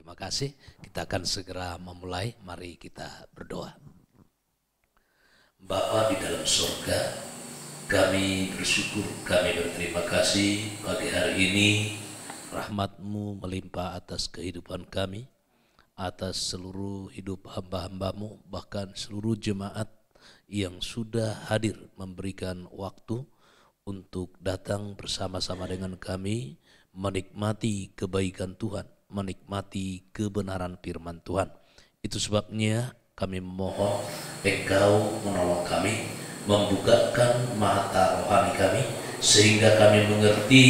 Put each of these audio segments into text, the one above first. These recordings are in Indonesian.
Terima kasih. Kita akan segera memulai. Mari kita berdoa. Bapa di dalam surga, kami bersyukur, kami berterima kasih pagi hari ini. Rahmat-Mu melimpah atas kehidupan kami, atas seluruh hidup hamba-hamba-Mu, bahkan seluruh jemaat yang sudah hadir memberikan waktu untuk datang bersama-sama dengan kami, menikmati kebaikan Tuhan, menikmati kebenaran firman Tuhan. Itu sebabnya kami memohon Engkau menolong kami, membukakan mata rohani kami, sehingga kami mengerti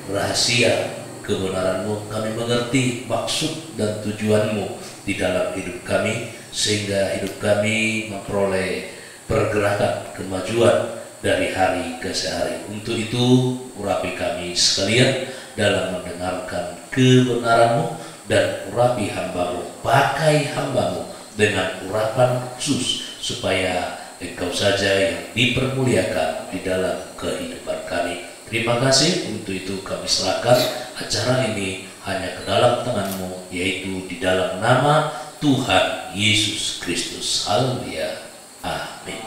rahasia kebenaran-Mu, kami mengerti maksud dan tujuan-Mu di dalam hidup kami, sehingga hidup kami memperoleh pergerakan kemajuan dari hari ke hari. Untuk itu urapi kami sekalian dalam mendengarkan kebenaran-Mu, dan urapi hamba-Mu, pakai hamba-Mu dengan urapan khusus supaya Engkau saja yang dipermuliakan di dalam kehidupan kami. Terima kasih. Untuk itu kami serahkan acara ini hanya ke dalam tangan-Mu, yaitu di dalam nama Tuhan Yesus Kristus. Haleluya. Amin.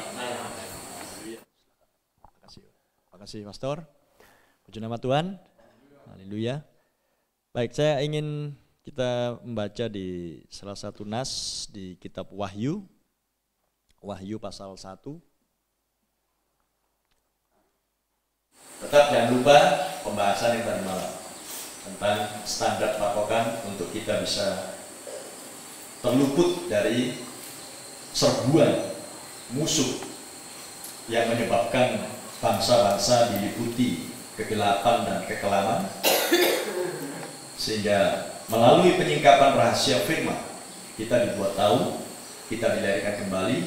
Terima kasih Pastor. Puji nama Tuhan. Haleluya. Baik, saya ingin kita membaca di salah satu nas di kitab Wahyu. Wahyu pasal 1. Tetap jangan lupa pembahasan yang tadi malam tentang standar patokan untuk kita bisa terluput dari serbuan musuh yang menyebabkan bangsa-bangsa diliputi kegelapan dan kekelaman, sehingga melalui penyingkapan rahasia firman kita dibuat tahu, kita dilahirkan kembali,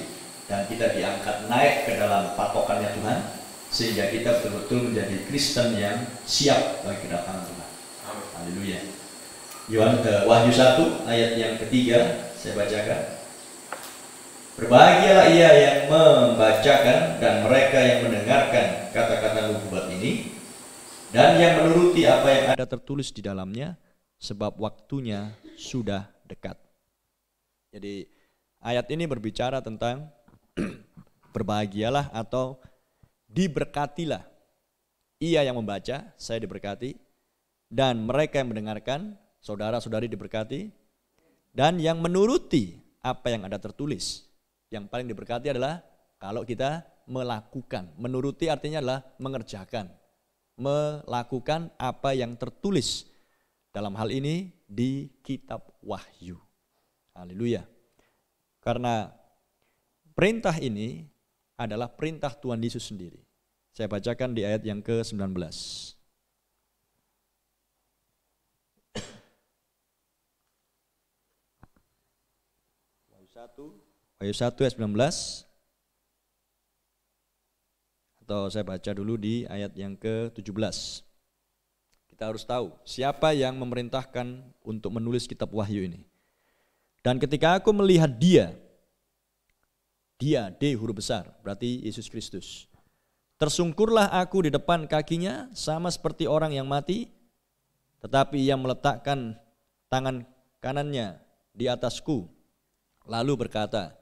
dan kita diangkat naik ke dalam patokannya Tuhan, sehingga kita betul-betul menjadi Kristen yang siap bagi kedatangan Tuhan. Haleluya. Wahyu 1 ayat yang ketiga saya bacakan. Berbahagialah ia yang membacakan dan mereka yang mendengarkan kata-kata nubuat ini, dan yang menuruti apa yang ada tertulis di dalamnya, sebab waktunya sudah dekat. Jadi ayat ini berbicara tentang berbahagialah atau diberkatilah ia yang membaca, saya diberkati, dan mereka yang mendengarkan, saudara-saudari diberkati, dan yang menuruti apa yang ada tertulis. Yang paling diberkati adalah kalau kita melakukan. Menuruti artinya adalah mengerjakan, melakukan apa yang tertulis dalam hal ini di kitab Wahyu. Haleluya. Karena perintah ini adalah perintah Tuhan Yesus sendiri. Saya bacakan di ayat yang ke-19. Wahyu 1 ayat 19. Atau saya baca dulu di ayat yang ke-17. Kita harus tahu siapa yang memerintahkan untuk menulis kitab Wahyu ini. Dan ketika aku melihat dia, D huruf besar, berarti Yesus Kristus. Tersungkurlah aku di depan kakinya sama seperti orang yang mati, tetapi ia meletakkan tangan kanannya di atasku, lalu berkata,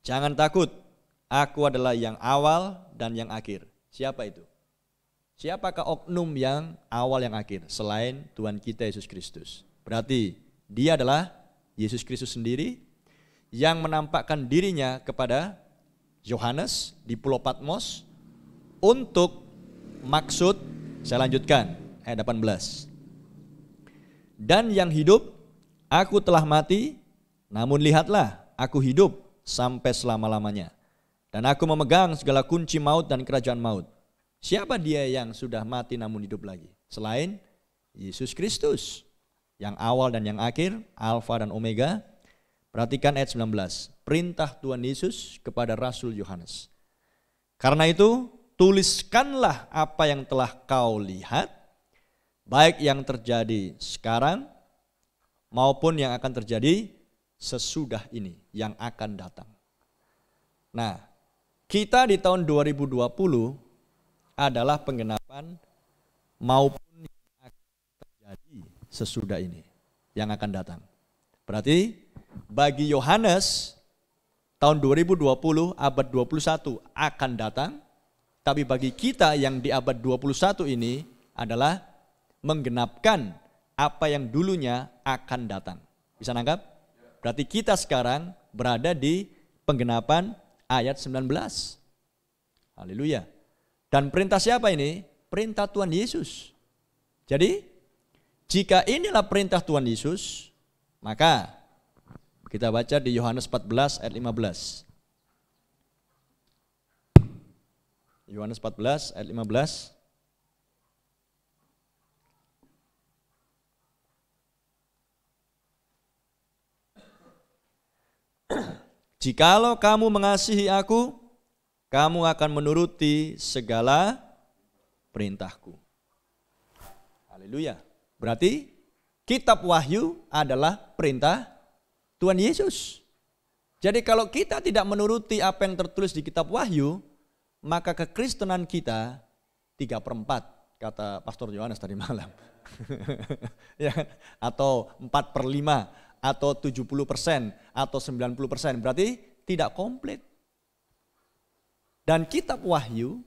jangan takut, aku adalah yang awal dan yang akhir. Siapa itu? Siapakah oknum yang awal yang akhir selain Tuhan kita Yesus Kristus? Berarti dia adalah Yesus Kristus sendiri yang menampakkan dirinya kepada Yohanes di Pulau Patmos untuk maksud, saya lanjutkan ayat 18. Dan yang hidup, aku telah mati, namun lihatlah aku hidup sampai selama-lamanya. Dan aku memegang segala kunci maut dan kerajaan maut. Siapa dia yang sudah mati namun hidup lagi? Selain Yesus Kristus, yang awal dan yang akhir, Alfa dan Omega. Perhatikan ayat 19, perintah Tuhan Yesus kepada Rasul Yohanes. Karena itu, tuliskanlah apa yang telah kau lihat, baik yang terjadi sekarang maupun yang akan terjadi sesudah ini, yang akan datang. Nah, kita di tahun 2020 adalah penggenapan maupun yang akan terjadi sesudah ini, yang akan datang. Berarti bagi Yohanes tahun 2020 abad 21 akan datang, tapi bagi kita yang di abad 21 ini adalah menggenapkan apa yang dulunya akan datang. Bisa nangkap? Berarti kita sekarang berada di penggenapan ayat 19. Haleluya. Dan perintah siapa ini? Perintah Tuhan Yesus. Jadi, jika inilah perintah Tuhan Yesus, maka kita baca di Yohanes 14 ayat 15. Yohanes 14 ayat 15. Jikalau kamu mengasihi aku, kamu akan menuruti segala perintahku. Haleluya. Berarti kitab Wahyu adalah perintah Tuhan Yesus. Jadi kalau kita tidak menuruti apa yang tertulis di kitab Wahyu, maka kekristenan kita 3/4, kata Pastor Yohanes tadi malam. Ya, atau 4/5, atau 70%, atau 90%. Berarti tidak komplit. Dan kitab Wahyu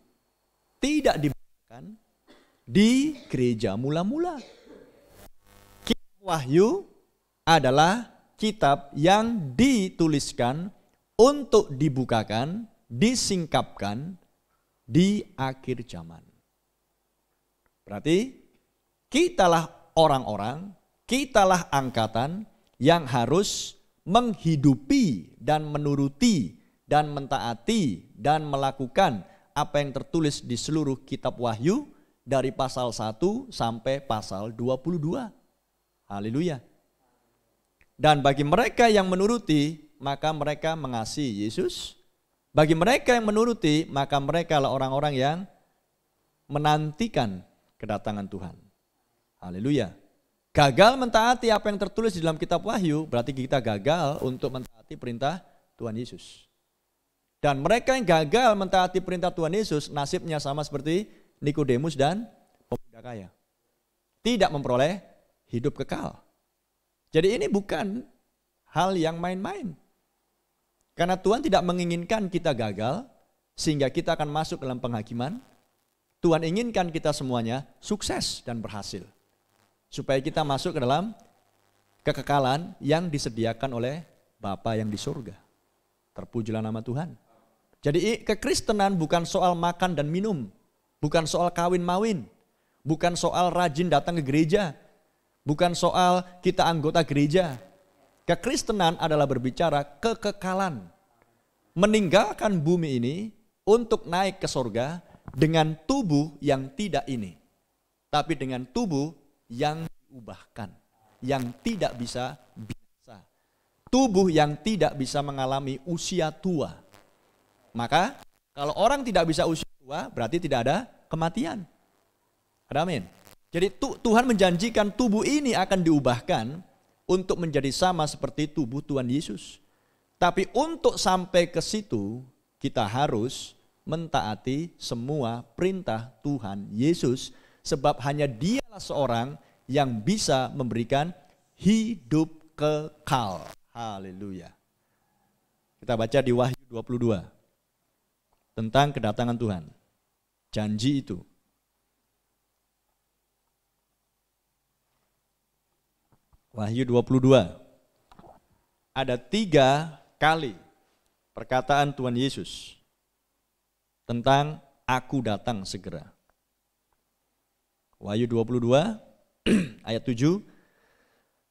tidak dibacakan di gereja mula-mula. Kitab Wahyu adalah kitab yang dituliskan untuk dibukakan, disingkapkan di akhir zaman. Berarti kitalah orang-orang, kitalah angkatan yang harus menghidupi dan menuruti dan mentaati dan melakukan apa yang tertulis di seluruh kitab Wahyu dari pasal 1 sampai pasal 22. Haleluya. Dan bagi mereka yang menuruti, maka mereka mengasihi Yesus. Bagi mereka yang menuruti, maka mereka adalah orang-orang yang menantikan kedatangan Tuhan. Haleluya. Gagal mentaati apa yang tertulis di dalam kitab Wahyu, berarti kita gagal untuk mentaati perintah Tuhan Yesus. Dan mereka yang gagal mentaati perintah Tuhan Yesus, nasibnya sama seperti Nikodemus dan pemuda kaya. Tidak memperoleh hidup kekal. Jadi ini bukan hal yang main-main. Karena Tuhan tidak menginginkan kita gagal, sehingga kita akan masuk dalam penghakiman. Tuhan inginkan kita semuanya sukses dan berhasil. Supaya kita masuk ke dalam kekekalan yang disediakan oleh Bapa yang di surga. Terpujilah nama Tuhan. Jadi kekristenan bukan soal makan dan minum. Bukan soal kawin-mawin. Bukan soal rajin datang ke gereja. Bukan soal kita anggota gereja. Kekristenan adalah berbicara kekekalan. Meninggalkan bumi ini untuk naik ke surga dengan tubuh yang tidak ini. Tapi dengan tubuh yang diubahkan, yang tidak bisa binasa. Tubuh yang tidak bisa mengalami usia tua. Maka kalau orang tidak bisa usia tua, berarti tidak ada kematian. Amin. Jadi Tuhan menjanjikan tubuh ini akan diubahkan untuk menjadi sama seperti tubuh Tuhan Yesus. Tapi untuk sampai ke situ, kita harus mentaati semua perintah Tuhan Yesus. Sebab hanya dialah seorang yang bisa memberikan hidup kekal. Haleluya. Kita baca di Wahyu 22. Tentang kedatangan Tuhan. Janji itu. Wahyu 22. Ada 3 kali perkataan Tuhan Yesus. Tentang aku datang segera. Wahyu 22 ayat 7.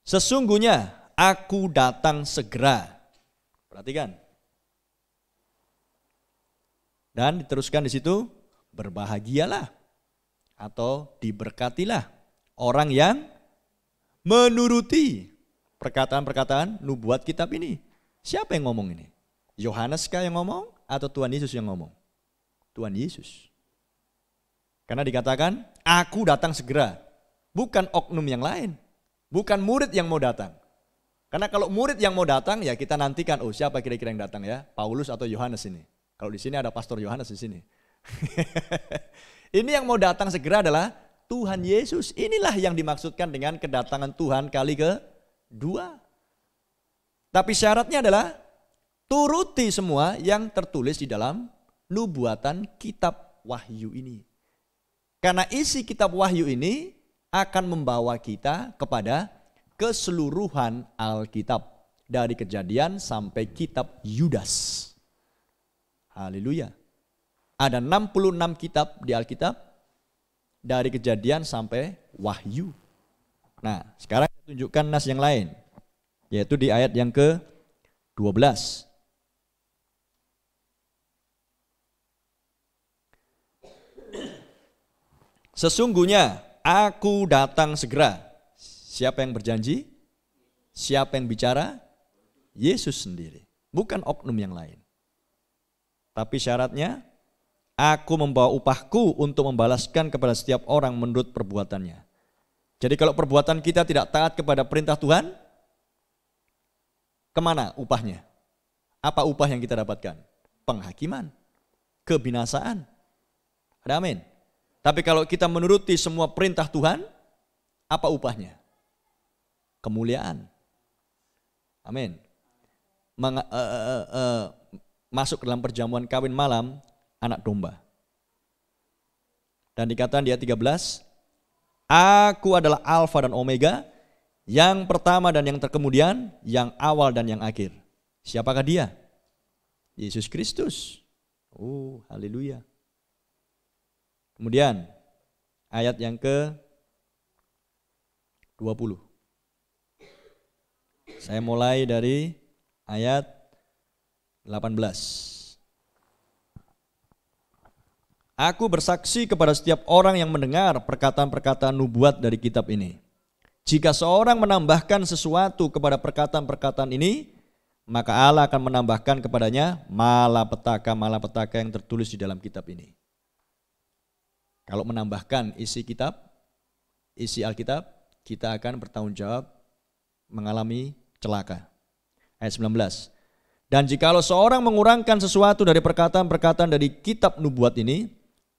Sesungguhnya aku datang segera. Perhatikan. Dan diteruskan di situ, berbahagialah atau diberkatilah orang yang menuruti perkataan-perkataan nubuat kitab ini. Siapa yang ngomong ini? Yohanes kah yang ngomong atau Tuhan Yesus yang ngomong? Tuhan Yesus. Karena dikatakan, aku datang segera. Bukan oknum yang lain. Bukan murid yang mau datang. Karena kalau murid yang mau datang, ya kita nantikan, oh siapa kira-kira yang datang ya? Paulus atau Yohanes ini. Kalau di sini ada Pastor Yohanes di sini. Ini yang mau datang segera adalah Tuhan Yesus. Inilah yang dimaksudkan dengan kedatangan Tuhan kali kedua. Tapi syaratnya adalah turuti semua yang tertulis di dalam nubuatan kitab wahyu ini. Karena isi kitab wahyu ini akan membawa kita kepada keseluruhan Alkitab. Dari Kejadian sampai kitab Yudas. Haleluya. Ada 66 kitab di Alkitab. Dari Kejadian sampai Wahyu. Nah, sekarang saya tunjukkan nas yang lain. Yaitu di ayat yang ke-12. Sesungguhnya aku datang segera. Siapa yang berjanji? Siapa yang bicara? Yesus sendiri, bukan oknum yang lain. Tapi syaratnya, aku membawa upahku untuk membalaskan kepada setiap orang menurut perbuatannya. Jadi kalau perbuatan kita tidak taat kepada perintah Tuhan, kemana upahnya? Apa upah yang kita dapatkan? Penghakiman, kebinasaan. Ada amin. Tapi kalau kita menuruti semua perintah Tuhan, apa upahnya? Kemuliaan. Amin. Masuk ke dalam perjamuan kawin malam anak domba. Dan dikatakan di ayat 13, aku adalah Alfa dan Omega, yang pertama dan yang terkemudian, yang awal dan yang akhir. Siapakah dia? Yesus Kristus. Oh, haleluya. Kemudian ayat yang ke-20. Saya mulai dari ayat 18. Aku bersaksi kepada setiap orang yang mendengar perkataan-perkataan nubuat dari kitab ini. Jika seorang menambahkan sesuatu kepada perkataan-perkataan ini, maka Allah akan menambahkan kepadanya malapetaka-malapetaka yang tertulis di dalam kitab ini. Kalau menambahkan isi kitab, isi Alkitab, kita akan bertanggung jawab mengalami celaka. Ayat 19. Dan jikalau seorang mengurangkan sesuatu dari perkataan-perkataan dari kitab nubuat ini,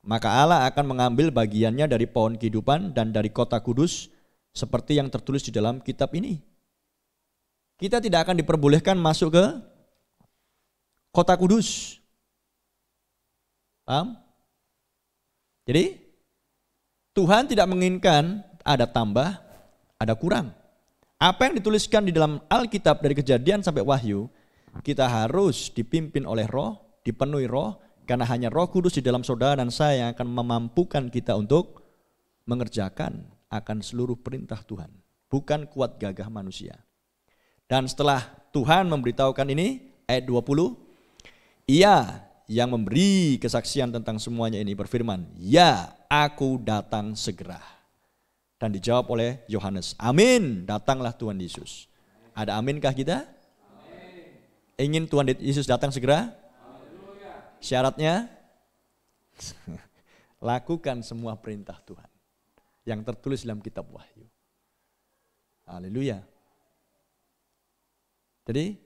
maka Allah akan mengambil bagiannya dari pohon kehidupan dan dari kota kudus seperti yang tertulis di dalam kitab ini. Kita tidak akan diperbolehkan masuk ke kota kudus. Paham? Jadi Tuhan tidak menginginkan ada tambah, ada kurang. Apa yang dituliskan di dalam Alkitab dari Kejadian sampai Wahyu, kita harus dipimpin oleh Roh, dipenuhi Roh, karena hanya Roh Kudus di dalam saudara dan saya yang akan memampukan kita untuk mengerjakan akan seluruh perintah Tuhan, bukan kuat gagah manusia. Dan setelah Tuhan memberitahukan ini, ayat 20, Ia yang memberi kesaksian tentang semuanya ini berfirman, ya, aku datang segera. Dan dijawab oleh Yohanes, amin, datanglah Tuhan Yesus. Ada aminkah kita? Amin. Ingin Tuhan Yesus datang segera? Haleluya. Syaratnya, lakukan semua perintah Tuhan yang tertulis dalam kitab Wahyu. Haleluya. Jadi,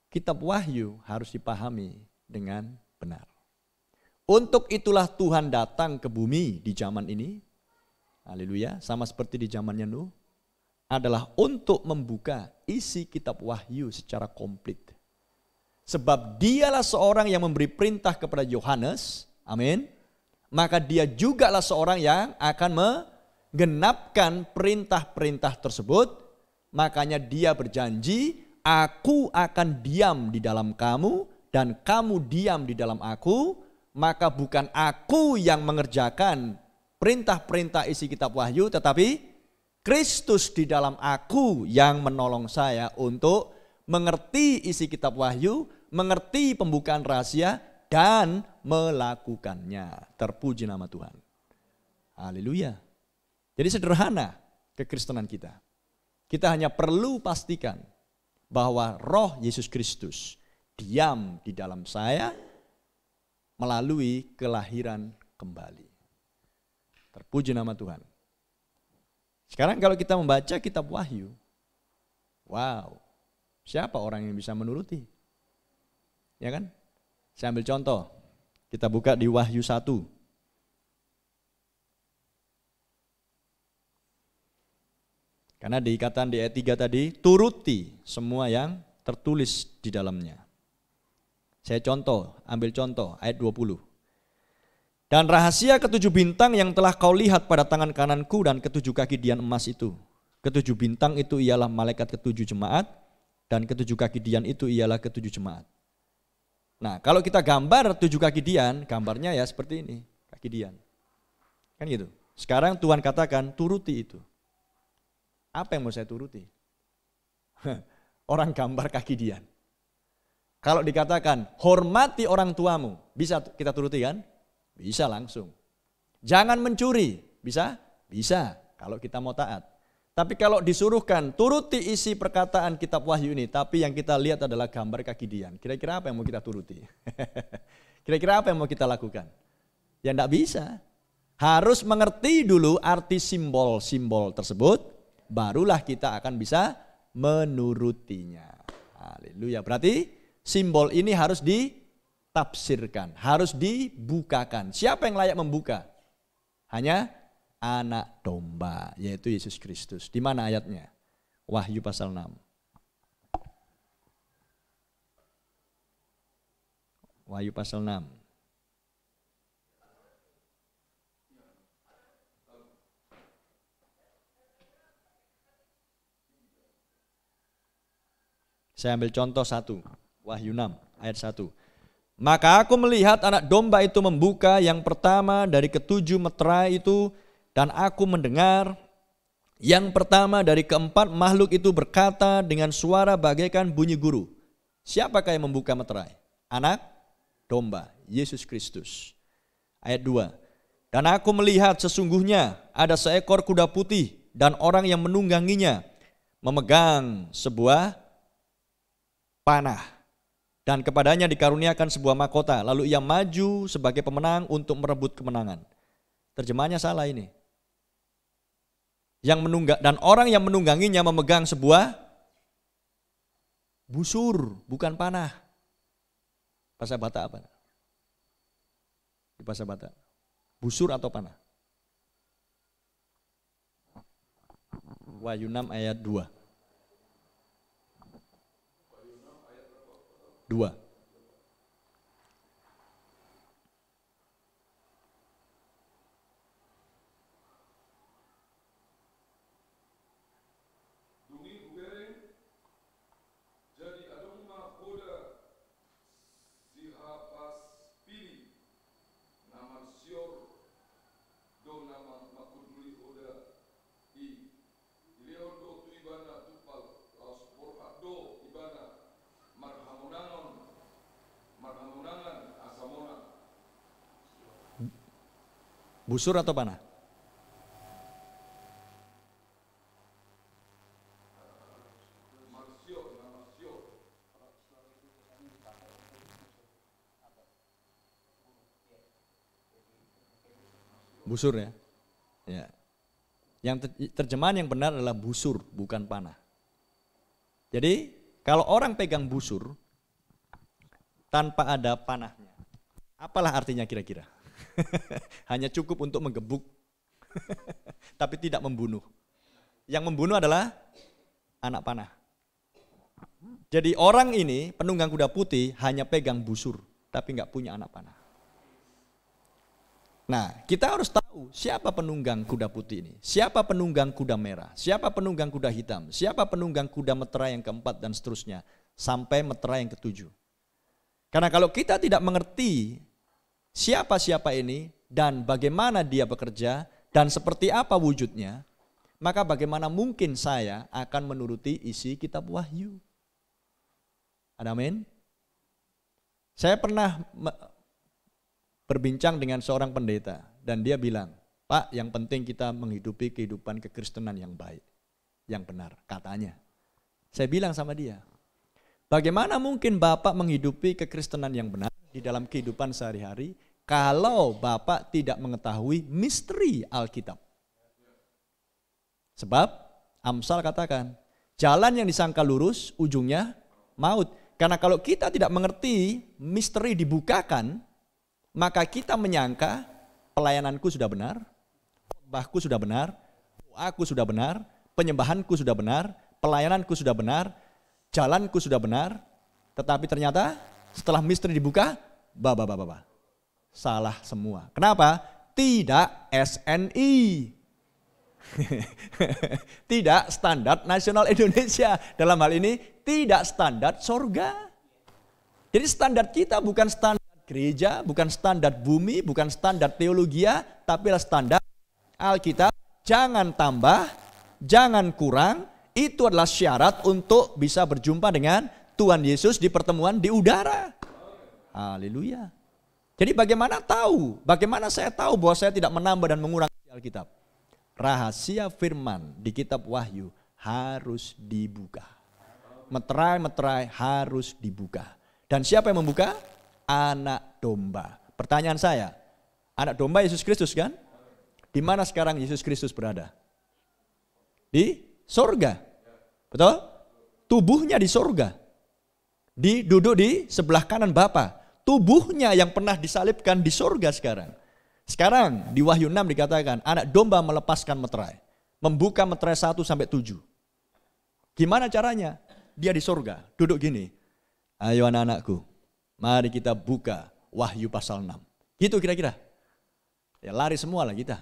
kitab Wahyu harus dipahami dengan benar. Untuk itulah Tuhan datang ke bumi di zaman ini. Haleluya, sama seperti di zamannya Nuh, adalah untuk membuka isi kitab Wahyu secara komplit. Sebab dialah seorang yang memberi perintah kepada Yohanes, amin. Maka dia jugalah seorang yang akan menggenapkan perintah-perintah tersebut. Makanya dia berjanji, aku akan diam di dalam kamu dan kamu diam di dalam aku. Maka bukan aku yang mengerjakan perintah-perintah isi kitab Wahyu, tetapi Kristus di dalam aku yang menolong saya untuk mengerti isi kitab Wahyu, mengerti pembukaan rahasia, dan melakukannya. Terpuji nama Tuhan. Haleluya. Jadi sederhana kekristenan kita. Kita hanya perlu pastikan bahwa Roh Yesus Kristus diam di dalam saya melalui kelahiran kembali. Terpuji nama Tuhan. Sekarang kalau kita membaca kitab Wahyu, wow, siapa orang yang bisa menuruti? Ya kan? Saya ambil contoh, kita buka di Wahyu 1. Karena diikatan di ayat 3 tadi, turuti semua yang tertulis di dalamnya. Saya ambil contoh ayat 20. Dan rahasia ketujuh bintang yang telah kau lihat pada tangan kananku dan ketujuh kaki dian emas itu. Ketujuh bintang itu ialah malaikat ketujuh jemaat dan ketujuh kaki dian itu ialah ketujuh jemaat. Nah, kalau kita gambar tujuh kaki dian, gambarnya ya seperti ini, kaki dian. Kan gitu. Sekarang Tuhan katakan turuti itu. Apa yang mau saya turuti? Orang gambar kaki dian. Kalau dikatakan hormati orang tuamu, bisa kita turuti kan? Bisa langsung. Jangan mencuri, bisa? Bisa kalau kita mau taat. Tapi kalau disuruhkan turuti isi perkataan kitab Wahyu ini, tapi yang kita lihat adalah gambar kaki dian. Kira-kira apa yang mau kita turuti? Kira-kira apa yang mau kita lakukan? Ya enggak bisa. Harus mengerti dulu arti simbol-simbol tersebut, barulah kita akan bisa menurutinya. Haleluya. Berarti simbol ini harus ditafsirkan, harus dibukakan. Siapa yang layak membuka? Hanya anak domba, yaitu Yesus Kristus. Di mana ayatnya? Wahyu pasal 6. Wahyu pasal 6. Saya ambil contoh 1, Wahyu 6 ayat 1. Maka aku melihat anak domba itu membuka yang pertama dari ketujuh meterai itu, dan aku mendengar yang pertama dari keempat makhluk itu berkata dengan suara bagaikan bunyi guru. Siapakah yang membuka meterai? Anak domba, Yesus Kristus. Ayat 2. Dan aku melihat sesungguhnya ada seekor kuda putih dan orang yang menungganginya memegang sebuah panah, dan kepadanya dikaruniakan sebuah mahkota, lalu ia maju sebagai pemenang untuk merebut kemenangan. Terjemahannya salah ini. Dan orang yang menungganginya memegang sebuah busur, bukan panah. Bahasa Batak apa? Di bahasa Batak, busur atau panah? Wahyu 6 ayat 2. 2. Busur atau panah? Busur ya. Ya. Yang terjemahan yang benar adalah busur, bukan panah. Jadi kalau orang pegang busur tanpa ada panahnya, apalah artinya kira-kira? Hanya cukup untuk menggebuk, tapi tidak membunuh. Yang membunuh adalah anak panah. Jadi orang ini, penunggang kuda putih, hanya pegang busur, tapi nggak punya anak panah. Nah, kita harus tahu siapa penunggang kuda putih ini, siapa penunggang kuda merah, siapa penunggang kuda hitam, siapa penunggang kuda meterai yang keempat dan seterusnya, sampai meterai yang ketujuh. Karena kalau kita tidak mengerti siapa-siapa ini dan bagaimana dia bekerja dan seperti apa wujudnya, maka bagaimana mungkin saya akan menuruti isi kitab Wahyu? Amin. Saya pernah berbincang dengan seorang pendeta dan dia bilang, Pak, yang penting kita menghidupi kehidupan kekristenan yang baik, yang benar, katanya. Saya bilang sama dia, bagaimana mungkin Bapak menghidupi kekristenan yang benar di dalam kehidupan sehari-hari kalau Bapak tidak mengetahui misteri Alkitab? Sebab Amsal katakan, jalan yang disangka lurus ujungnya maut. Karena kalau kita tidak mengerti misteri dibukakan, maka kita menyangka pelayananku sudah benar, khotbahku sudah benar, doaku sudah benar, penyembahanku sudah benar, pelayananku sudah benar, jalanku sudah benar, tetapi ternyata setelah misteri dibuka, salah semua. Kenapa? Tidak SNI. Tidak standar nasional Indonesia. Dalam hal ini tidak standar sorga. Jadi standar kita bukan standar gereja, bukan standar bumi, bukan standar teologia, tapi adalah standar Alkitab. Jangan tambah, jangan kurang. Itu adalah syarat untuk bisa berjumpa dengan Tuhan Yesus di pertemuan di udara. Haleluya. Jadi bagaimana tahu? Bagaimana saya tahu bahwa saya tidak menambah dan mengurangi Alkitab? Rahasia firman di kitab Wahyu harus dibuka. Meterai-meterai harus dibuka. Dan siapa yang membuka? Anak domba. Pertanyaan saya, anak domba Yesus Kristus kan? Di mana sekarang Yesus Kristus berada? Di sorga. Betul? Tubuhnya di sorga. Duduk di sebelah kanan Bapa. Tubuhnya yang pernah disalibkan di sorga sekarang. Sekarang di Wahyu 6 dikatakan anak domba melepaskan meterai. Membuka meterai 1 sampai 7. Gimana caranya? Dia di sorga, duduk gini. Ayo anak-anakku, mari kita buka Wahyu pasal 6. Gitu kira-kira. Ya lari semua lah kita.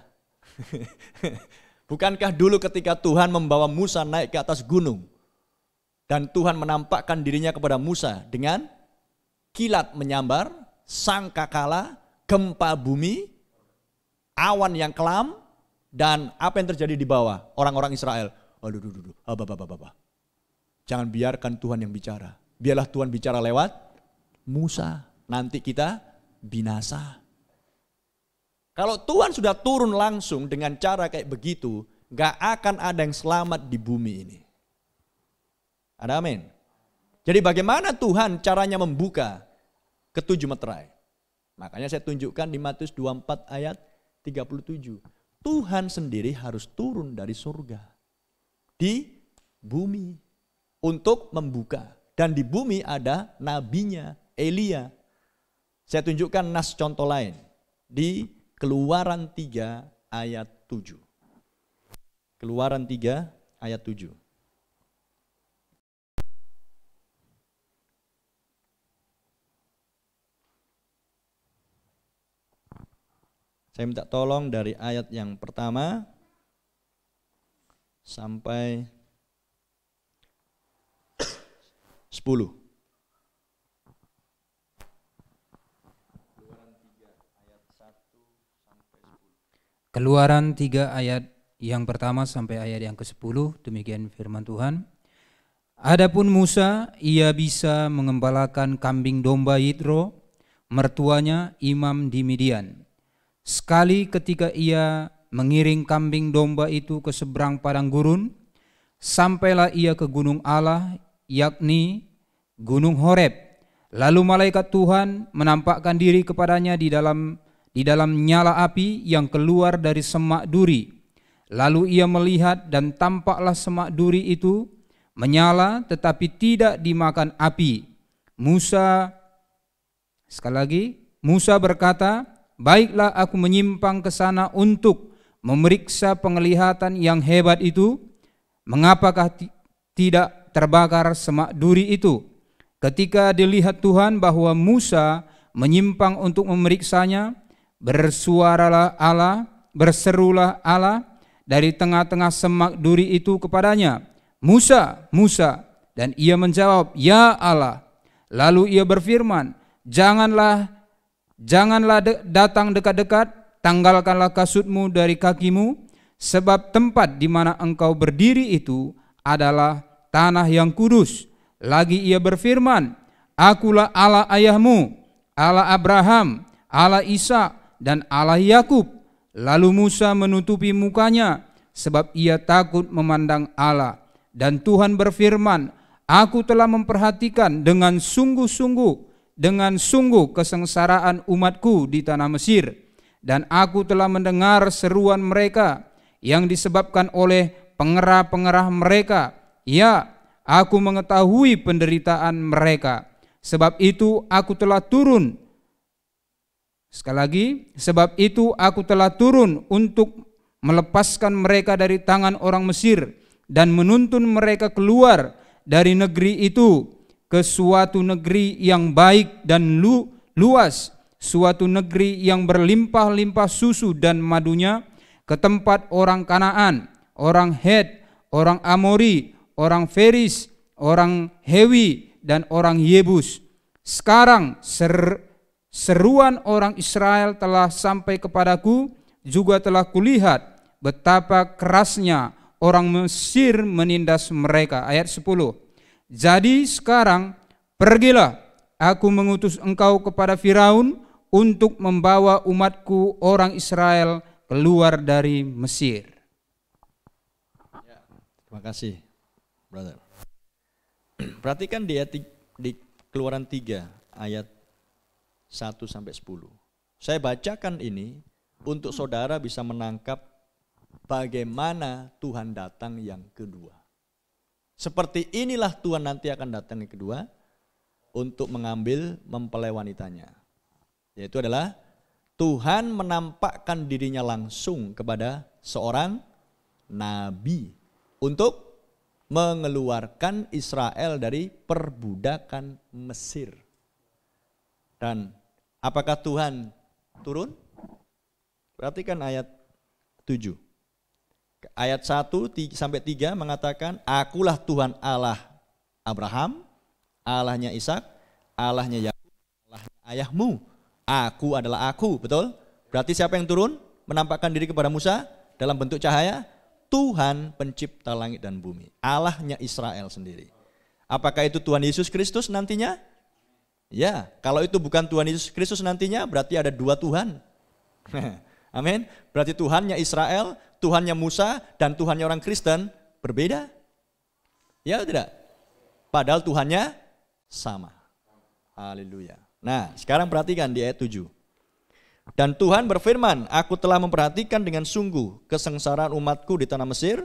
Bukankah dulu ketika Tuhan membawa Musa naik ke atas gunung. Dan Tuhan menampakkan dirinya kepada Musa dengan kilat menyambar, sangkakala, gempa bumi, awan yang kelam, dan apa yang terjadi di bawah orang-orang Israel. Jangan biarkan Tuhan yang bicara. Biarlah Tuhan bicara lewat Musa. Nanti kita binasa. Kalau Tuhan sudah turun langsung dengan cara kayak begitu, gak akan ada yang selamat di bumi ini. Ada amin. Jadi bagaimana Tuhan caranya membuka ketujuh meterai? Makanya saya tunjukkan di Matius 24 ayat 37. Tuhan sendiri harus turun dari surga di bumi untuk membuka. Dan di bumi ada nabinya, Elia. Saya tunjukkan nas contoh lain di Keluaran 3 ayat 7. Keluaran 3 ayat 7. Saya minta tolong dari ayat yang pertama sampai 10. Keluaran 3 ayat yang pertama sampai ayat yang ke-10, demikian firman Tuhan. Adapun Musa, ia bisa mengembalakan kambing domba Yitro, mertuanya imam di Midian. Sekali ketika ia mengiring kambing domba itu ke seberang padang gurun, sampailah ia ke gunung Allah, yakni gunung Horeb. Lalu malaikat Tuhan menampakkan diri kepadanya di dalam nyala api yang keluar dari semak duri. Lalu ia melihat dan tampaklah semak duri itu menyala tetapi tidak dimakan api. Sekali lagi, Musa berkata, baiklah aku menyimpang ke sana untuk memeriksa penglihatan yang hebat itu. Mengapakah tidak terbakar semak duri itu? Ketika dilihat Tuhan bahwa Musa menyimpang untuk memeriksanya, berserulah Allah dari tengah-tengah semak duri itu kepadanya, Musa, Musa. Dan ia menjawab, ya Allah. Lalu ia berfirman, janganlah datang dekat-dekat, tanggalkanlah kasutmu dari kakimu, sebab tempat di mana engkau berdiri itu adalah tanah yang kudus. Lagi ia berfirman, akulah Allah ayahmu, Allah Abraham, Allah Ishak, dan Allah Yakub. Lalu Musa menutupi mukanya, sebab ia takut memandang Allah. Dan Tuhan berfirman, aku telah memperhatikan dengan sungguh kesengsaraan umatku di tanah Mesir, dan aku telah mendengar seruan mereka yang disebabkan oleh pengerah-pengerah mereka. Ya, aku mengetahui penderitaan mereka. Sebab itu aku telah turun. Sekali lagi, sebab itu aku telah turun untuk melepaskan mereka dari tangan orang Mesir dan menuntun mereka keluar dari negeri itu ke suatu negeri yang baik dan luas, suatu negeri yang berlimpah-limpah susu dan madunya, ke tempat orang Kanaan, orang Het, orang Amori, orang Feris, orang Hewi, dan orang Yebus. Sekarang seruan orang Israel telah sampai kepadaku, juga telah kulihat betapa kerasnya orang Mesir menindas mereka. Ayat 10. Jadi sekarang pergilah, aku mengutus engkau kepada Firaun untuk membawa umatku orang Israel keluar dari Mesir. Terima kasih, brother. Perhatikan di Keluaran 3 ayat 1 sampai 10. Saya bacakan ini untuk saudara bisa menangkap bagaimana Tuhan datang yang kedua. Seperti inilah Tuhan nanti akan datang yang kedua untuk mengambil mempelai wanitanya. Yaitu adalah Tuhan menampakkan dirinya langsung kepada seorang nabi untuk mengeluarkan Israel dari perbudakan Mesir. Dan apakah Tuhan turun? Perhatikan ayat 7. Ayat 1 sampai 3 mengatakan, akulah Tuhan Allah Abraham, Allahnya Ishak, Allahnya Yakub, Allahnya ayahmu. Aku adalah aku, betul? Berarti siapa yang turun menampakkan diri kepada Musa dalam bentuk cahaya? Tuhan pencipta langit dan bumi, Allahnya Israel sendiri. Apakah itu Tuhan Yesus Kristus nantinya? Ya, kalau itu bukan Tuhan Yesus Kristus nantinya, berarti ada dua Tuhan. Amin. Berarti Tuhannya Israel, Tuhannya Musa, dan Tuhannya orang Kristen berbeda. Ya atau tidak? Padahal Tuhannya sama. Haleluya. Nah, sekarang perhatikan di ayat 7. Dan Tuhan berfirman, aku telah memperhatikan dengan sungguh kesengsaraan umatku di tanah Mesir,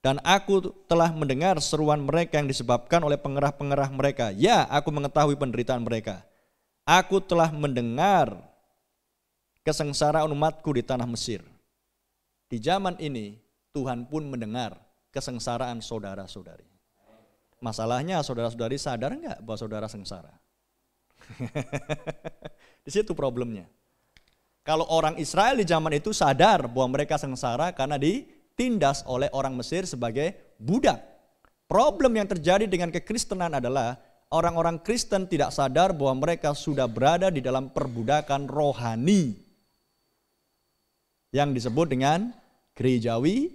dan aku telah mendengar seruan mereka yang disebabkan oleh pengerah-pengerah mereka. Ya, aku mengetahui penderitaan mereka. Aku telah mendengar kesengsaraan umatku di tanah Mesir. Di zaman ini Tuhan pun mendengar kesengsaraan saudara-saudari. Masalahnya saudara-saudari sadar enggak bahwa saudara sengsara? Di situ problemnya. Kalau orang Israel di zaman itu sadar bahwa mereka sengsara karena ditindas oleh orang Mesir sebagai budak. Problem yang terjadi dengan kekristenan adalah orang-orang Kristen tidak sadar bahwa mereka sudah berada di dalam perbudakan rohani yang disebut dengan gerejawi,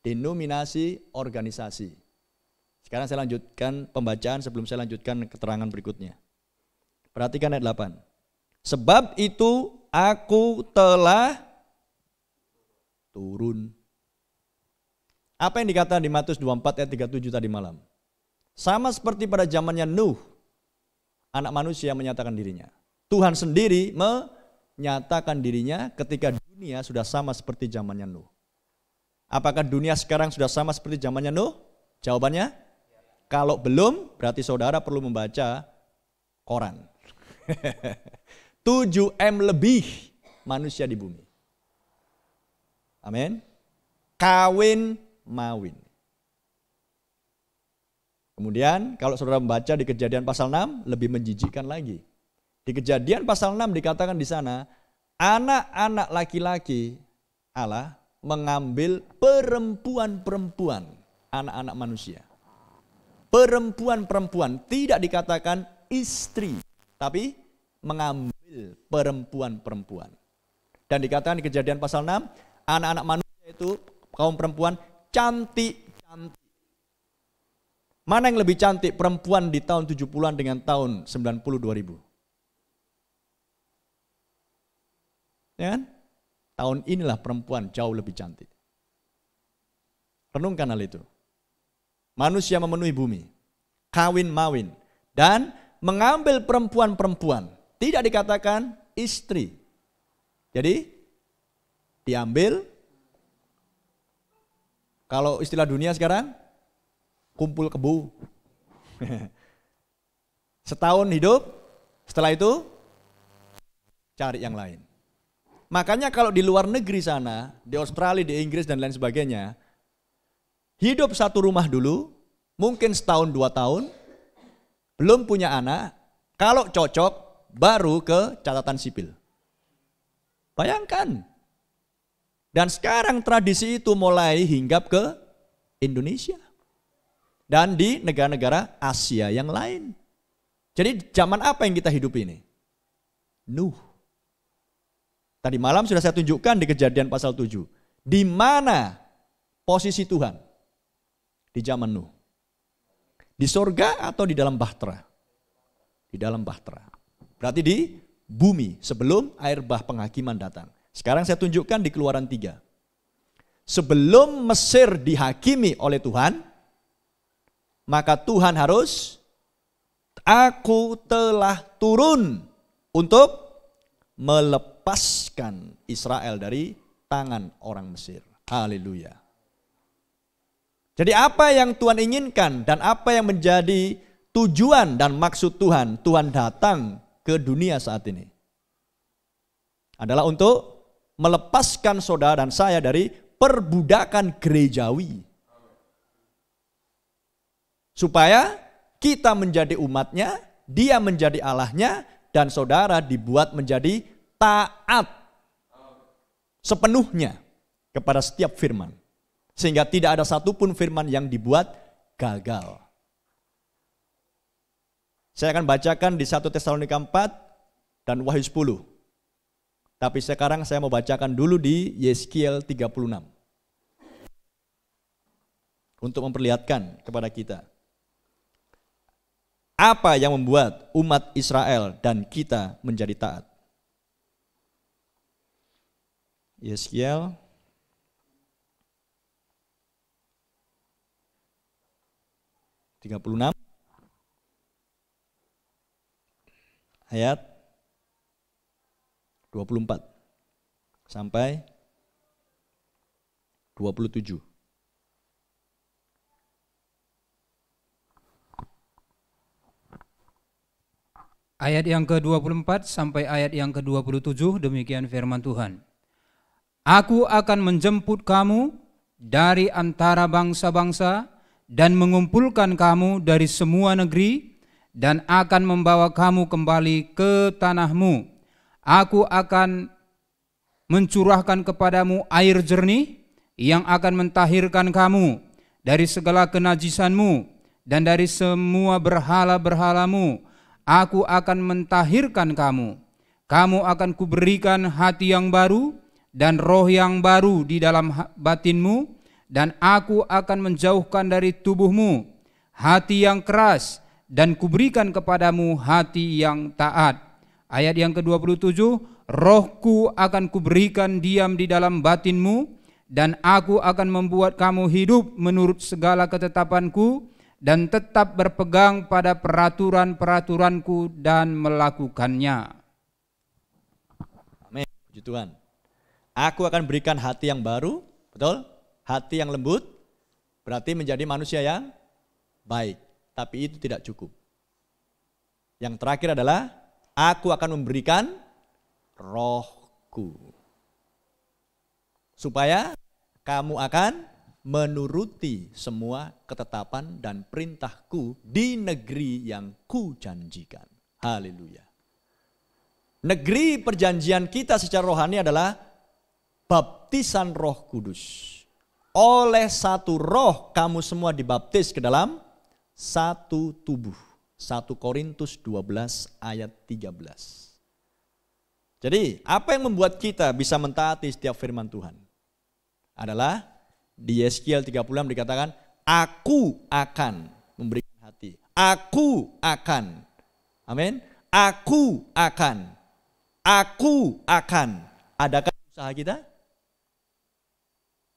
denominasi, organisasi. Sekarang saya lanjutkan pembacaan sebelum saya lanjutkan keterangan berikutnya. Perhatikan ayat 8. Sebab itu aku telah turun. Apa yang dikatakan di Matius 24 ayat 37 tadi malam? Sama seperti pada zamannya Nuh, anak manusia menyatakan dirinya. Tuhan sendiri menyatakan dirinya ketika dunia sudah sama seperti zamannya Nuh. Apakah dunia sekarang sudah sama seperti zamannya Nuh? Jawabannya, kalau belum berarti saudara perlu membaca koran. 7M lebih manusia di bumi. Amin. Kawin mawin. Kemudian kalau saudara membaca di Kejadian pasal 6 lebih menjijikkan lagi. Di Kejadian pasal 6 dikatakan di sana anak-anak laki-laki Allah mengambil perempuan-perempuan anak-anak manusia. Perempuan-perempuan, tidak dikatakan istri, tapi mengambil perempuan-perempuan. Dan dikatakan di Kejadian pasal 6, anak-anak manusia itu kaum perempuan cantik-cantik. Mana yang lebih cantik, perempuan di tahun 70-an dengan tahun 90-2000? Ya kan? Tahun inilah perempuan jauh lebih cantik. Renungkan hal itu. Manusia memenuhi bumi, kawin mawin, dan mengambil perempuan-perempuan. Tidak dikatakan istri. Jadi diambil, kalau istilah dunia sekarang, kumpul kebu. Setahun hidup, setelah itu cari yang lain. Makanya kalau di luar negeri sana, di Australia, di Inggris dan lain sebagainya, hidup satu rumah dulu, mungkin setahun 2 tahun, belum punya anak, kalau cocok baru ke catatan sipil. Bayangkan. Dan sekarang tradisi itu mulai hinggap ke Indonesia. Dan di negara-negara Asia yang lain. Jadi zaman apa yang kita hidup ini? Nuh. Tadi malam sudah saya tunjukkan di Kejadian pasal 7. Di mana posisi Tuhan? Di zaman Nuh. Di sorga atau di dalam bahtera? Di dalam bahtera. Berarti di bumi sebelum air bah penghakiman datang. Sekarang saya tunjukkan di Keluaran 3. Sebelum Mesir dihakimi oleh Tuhan, maka Tuhan harus, aku telah turun untuk melepaskan Israel dari tangan orang Mesir. Haleluya. Jadi apa yang Tuhan inginkan dan apa yang menjadi tujuan dan maksud Tuhan, Tuhan datang ke dunia saat ini adalah untuk melepaskan saudara dan saya dari perbudakan gerejawi. Supaya kita menjadi umatnya, dia menjadi Allahnya, dan saudara dibuat menjadi taat sepenuhnya kepada setiap firman. Sehingga tidak ada satupun firman yang dibuat gagal. Saya akan bacakan di 1 Tesalonika 4 dan Wahyu 10. Tapi sekarang saya mau bacakan dulu di Yeskiel 36. Untuk memperlihatkan kepada kita. Apa yang membuat umat Israel dan kita menjadi taat. Yeskiel 36 ayat 24 sampai 27. Ayat yang ke-24 sampai ayat yang ke-27, demikian firman Tuhan. Aku akan menjemput kamu dari antara bangsa-bangsa dan mengumpulkan kamu dari semua negeri dan akan membawa kamu kembali ke tanahmu. Aku akan mencurahkan kepadamu air jernih yang akan mentahirkan kamu dari segala kenajisanmu dan dari semua berhala-berhalamu. Aku akan mentahirkan kamu. Kamu akan kuberikan hati yang baru dan roh yang baru di dalam batinmu, dan aku akan menjauhkan dari tubuhmu hati yang keras dan kuberikan kepadamu hati yang taat. Ayat yang ke-27, rohku akan kuberikan diam di dalam batinmu, dan aku akan membuat kamu hidup menurut segala ketetapanku, dan tetap berpegang pada peraturan-peraturanku dan melakukannya. Amin. Puji Tuhan. Aku akan berikan hati yang baru, betul? Hati yang lembut, berarti menjadi manusia yang baik. Tapi itu tidak cukup. Yang terakhir adalah, aku akan memberikan rohku. Supaya kamu akan menuruti semua ketetapan dan perintahku di negeri yang kujanjikan. Haleluya. Negeri perjanjian kita secara rohani adalah baptisan Roh Kudus. Oleh satu roh kamu semua dibaptis ke dalam satu tubuh. 1 Korintus 12 ayat 13. Jadi apa yang membuat kita bisa mentaati setiap firman Tuhan? Adalah di Yeskiel 36 dikatakan, aku akan memberikan hati. Aku akan. Amin. Aku akan. Aku akan. Adakah usaha kita?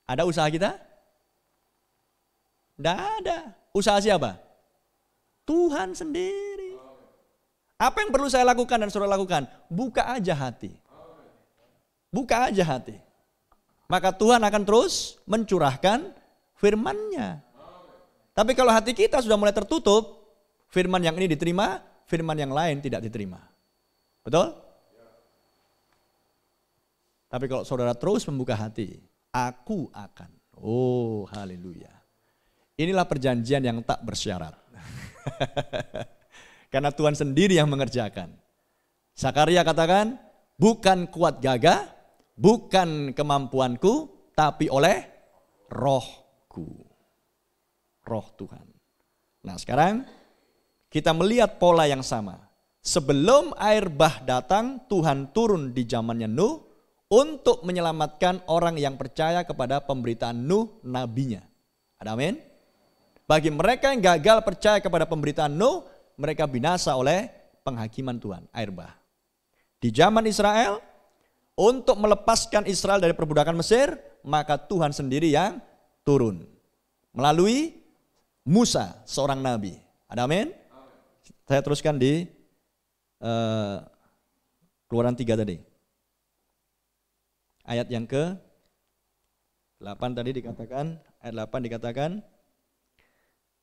Ada usaha kita? Tidak ada. Usaha siapa? Tuhan sendiri. Apa yang perlu saya lakukan dan saudara lakukan? Buka aja hati. Buka aja hati. Maka Tuhan akan terus mencurahkan firman-Nya. Tapi kalau hati kita sudah mulai tertutup, firman yang ini diterima, firman yang lain tidak diterima. Betul? Tapi kalau saudara terus membuka hati, aku akan. Oh, haleluya. Inilah perjanjian yang tak bersyarat. Karena Tuhan sendiri yang mengerjakan. Zakaria katakan, bukan kuat gagah, bukan kemampuanku, tapi oleh rohku. Roh Tuhan. Nah sekarang kita melihat pola yang sama. Sebelum air bah datang, Tuhan turun di zamannya Nuh untuk menyelamatkan orang yang percaya kepada pemberitaan Nuh nabinya. Ada amin? Bagi mereka yang gagal percaya kepada pemberitaan Nuh, mereka binasa oleh penghakiman Tuhan, air bah. Di zaman Israel, untuk melepaskan Israel dari perbudakan Mesir, maka Tuhan sendiri yang turun. Melalui Musa, seorang nabi. Ada amin? Saya teruskan di Keluaran 3 tadi. Ayat yang ke-8 tadi dikatakan, ayat 8 dikatakan,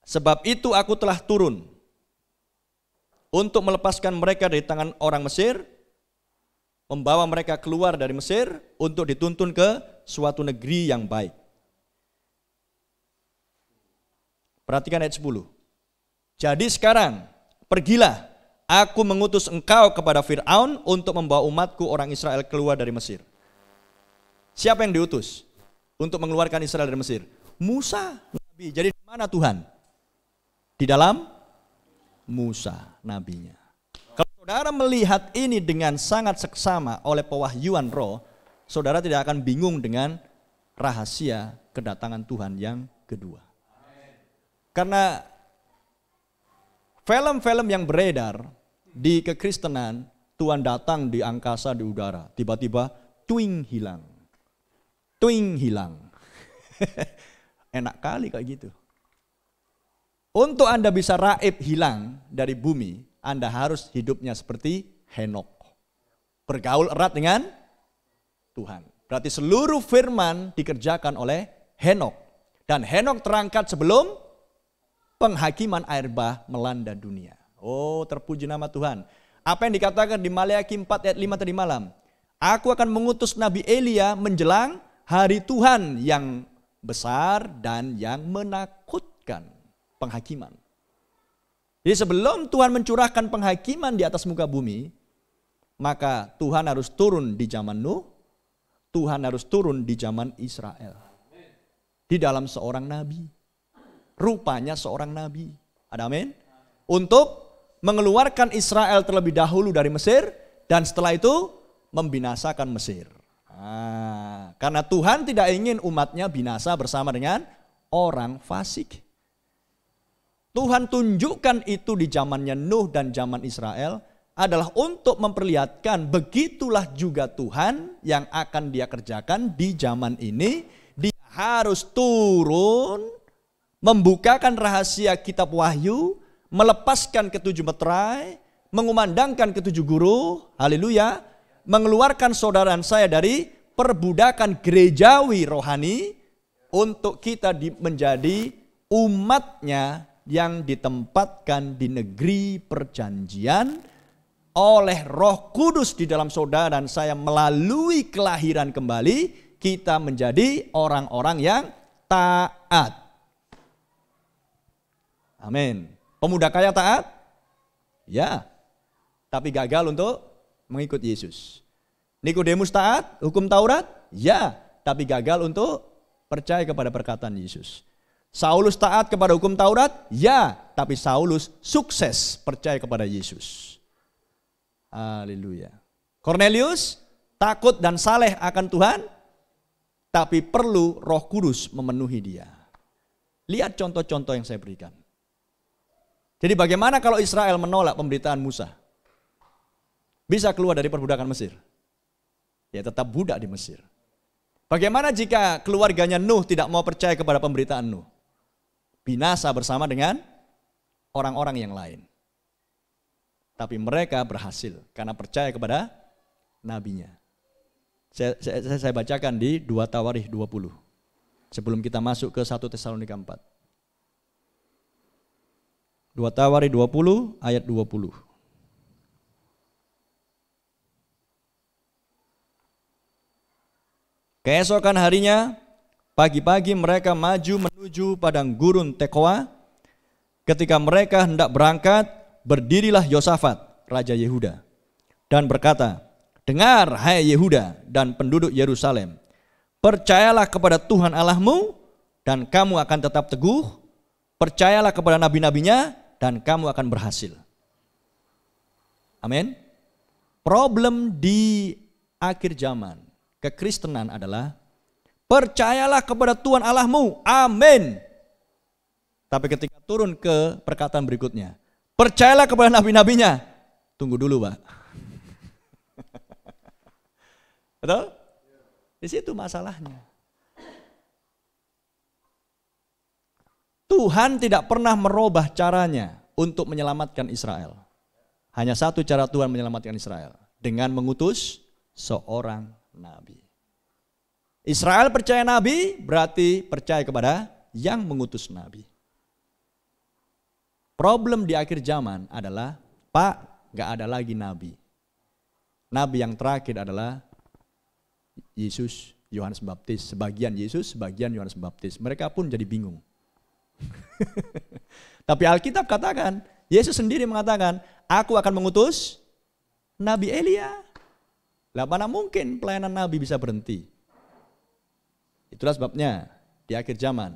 sebab itu aku telah turun untuk melepaskan mereka dari tangan orang Mesir, membawa mereka keluar dari Mesir untuk dituntun ke suatu negeri yang baik. Perhatikan ayat 10. Jadi sekarang pergilah, aku mengutus engkau kepada Fir'aun untuk membawa umatku orang Israel keluar dari Mesir. Siapa yang diutus untuk mengeluarkan Israel dari Mesir? Musa, nabi. Jadi di mana Tuhan? Di dalam Musa, nabinya. Kalau saudara melihat ini dengan sangat seksama oleh pewahyuan roh, saudara tidak akan bingung dengan rahasia kedatangan Tuhan yang kedua. Karena film-film yang beredar di kekristenan, Tuhan datang di angkasa, di udara, tiba-tiba twing hilang. Twing hilang. Enak kali kayak gitu. Untuk Anda bisa raib hilang dari bumi, Anda harus hidupnya seperti Henok. Bergaul erat dengan Tuhan. Berarti seluruh firman dikerjakan oleh Henok. Dan Henok terangkat sebelum penghakiman air bah melanda dunia. Oh, terpuji nama Tuhan. Apa yang dikatakan di Maleakhi 4 ayat 5 tadi malam? Aku akan mengutus Nabi Elia menjelang hari Tuhan yang besar dan yang menakutkan. Penghakiman. Jadi sebelum Tuhan mencurahkan penghakiman di atas muka bumi, maka Tuhan harus turun di zaman Nuh, Tuhan harus turun di zaman Israel. Di dalam seorang nabi. Rupanya seorang nabi. Ada amin? Untuk mengeluarkan Israel terlebih dahulu dari Mesir, dan setelah itu membinasakan Mesir. Karena Tuhan tidak ingin umatnya binasa bersama dengan orang fasik. Tuhan tunjukkan itu di zamannya Nuh dan zaman Israel adalah untuk memperlihatkan begitulah juga Tuhan yang akan dia kerjakan di zaman ini. Dia harus turun, membukakan rahasia kitab Wahyu, melepaskan ketujuh meterai, mengumandangkan ketujuh guru, haleluya, mengeluarkan saudara saya dari perbudakan gerejawi rohani untuk kita menjadi umatnya yang ditempatkan di negeri perjanjian oleh Roh Kudus di dalam saudara dan saya melalui kelahiran kembali, kita menjadi orang-orang yang taat. Amin. Pemuda kaya taat? Ya. Tapi gagal untuk mengikut Yesus. Nikodemus taat hukum Taurat? Ya. Tapi gagal untuk percaya kepada perkataan Yesus. Saulus taat kepada hukum Taurat? Ya, tapi Saulus sukses percaya kepada Yesus. Haleluya. Cornelius takut dan saleh akan Tuhan, tapi perlu Roh Kudus memenuhi dia. Lihat contoh-contoh yang saya berikan. Jadi bagaimana kalau Israel menolak pemberitaan Musa? Bisa keluar dari perbudakan Mesir? Ya tetap budak di Mesir. Bagaimana jika keluarganya Nuh tidak mau percaya kepada pemberitaan Nuh? Binasa bersama dengan orang-orang yang lain. Tapi mereka berhasil karena percaya kepada nabinya. Saya bacakan di 2 Tawarikh 20. Sebelum kita masuk ke 1 Tesalonika 4. 2 Tawarikh 20 ayat 20. Keesokan harinya Pagi-pagi mereka maju menuju padang gurun Tekoa. Ketika mereka hendak berangkat, berdirilah Yosafat, raja Yehuda, dan berkata, "Dengar, hai Yehuda dan penduduk Yerusalem, percayalah kepada Tuhan Allahmu dan kamu akan tetap teguh. Percayalah kepada nabi-nabinya dan kamu akan berhasil." Amin. Problem di akhir zaman kekristenan adalah percayalah kepada Tuhan Allahmu. Amin. Tapi ketika turun ke perkataan berikutnya, percayalah kepada nabi-nabinya. Tunggu dulu, Pak. Betul? Di situ masalahnya. Tuhan tidak pernah merubah caranya untuk menyelamatkan Israel. Hanya satu cara Tuhan menyelamatkan Israel, dengan mengutus seorang nabi. Israel percaya nabi berarti percaya kepada yang mengutus nabi. Problem di akhir zaman adalah, Pak, gak ada lagi nabi. Nabi yang terakhir adalah Yesus, Yohanes Pembaptis. Sebagian Yesus, sebagian Yohanes Pembaptis. Mereka pun jadi bingung. Tapi Alkitab katakan, Yesus sendiri mengatakan, aku akan mengutus Nabi Elia. Lah mana mungkin pelayanan Nabi bisa berhenti? Itulah sebabnya di akhir zaman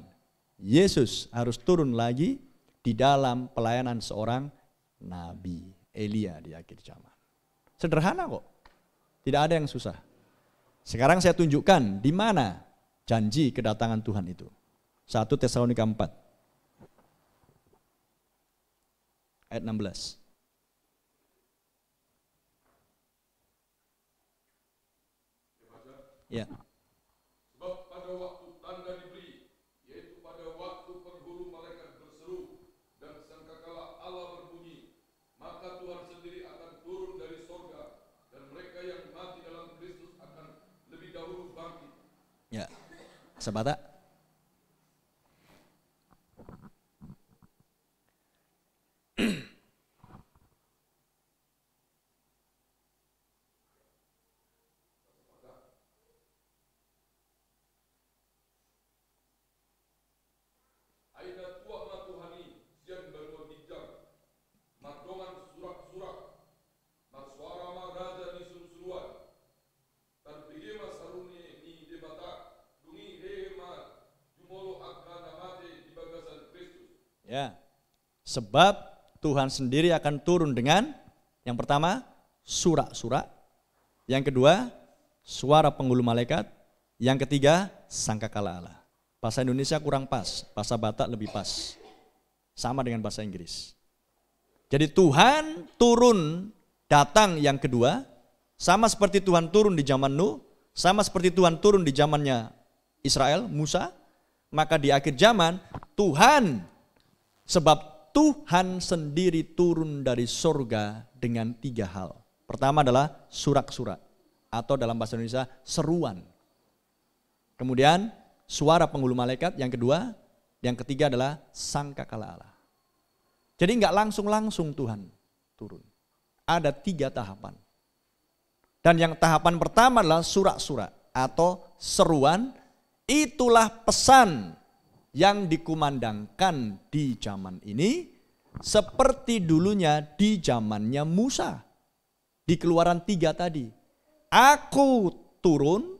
Yesus harus turun lagi di dalam pelayanan seorang Nabi Elia di akhir zaman. Sederhana kok, tidak ada yang susah. Sekarang saya tunjukkan di mana janji kedatangan Tuhan itu. 1 Tesalonika 4 ayat 16. Ya. Sebab pada waktu tanda diberi, yaitu pada waktu penghulu malaikat berseru dan sangkakala Allah berbunyi, maka Tuhan sendiri akan turun dari sorga dan mereka yang mati dalam Kristus akan lebih dahulu bangkit. Ya. Sabata. Aida tua ma Tuhani, siang balua bijak, madongan surak-surak, suara ma raja di sulu-suluan, dan bigema saruni ni debata, dungi hema, jumolo akan amate di bagasan Kristus. Ya. Sebab Tuhan sendiri akan turun dengan yang pertama surak-surak, yang kedua suara penghulu malaikat, yang ketiga sangkakala Allah. Bahasa Indonesia kurang pas, bahasa Batak lebih pas. Sama dengan bahasa Inggris. Jadi Tuhan turun datang yang kedua, sama seperti Tuhan turun di zaman Nuh, sama seperti Tuhan turun di zamannya Israel, Musa, maka di akhir zaman Tuhan, sebab Tuhan sendiri turun dari surga dengan 3 hal. Pertama adalah surak-surak, atau dalam bahasa Indonesia seruan. Kemudian suara penghulu malaikat, yang kedua, yang ketiga adalah sangkakala Allah. Jadi enggak langsung-langsung Tuhan turun. Ada 3 tahapan. Dan yang tahapan pertama adalah surak-surak atau seruan, itulah pesan yang dikumandangkan di zaman ini seperti dulunya di zamannya Musa. Di Keluaran 3 tadi. Aku turun,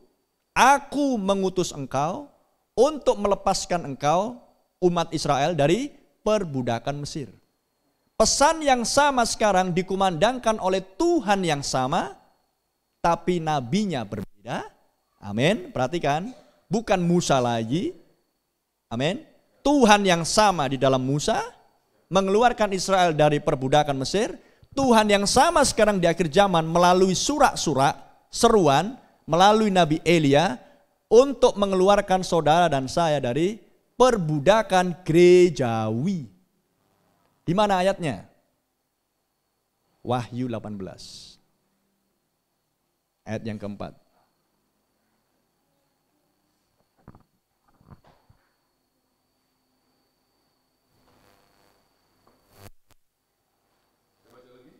aku mengutus engkau untuk melepaskan engkau umat Israel dari perbudakan Mesir. Pesan yang sama sekarang dikumandangkan oleh Tuhan yang sama, tapi nabinya berbeda. Amin, perhatikan, bukan Musa lagi. Amin. Tuhan yang sama di dalam Musa mengeluarkan Israel dari perbudakan Mesir. Tuhan yang sama sekarang di akhir zaman melalui surak-surak, seruan, melalui Nabi Elia untuk mengeluarkan saudara dan saya dari perbudakan gerejawi. Di mana ayatnya? Wahyu 18. Ayat yang keempat.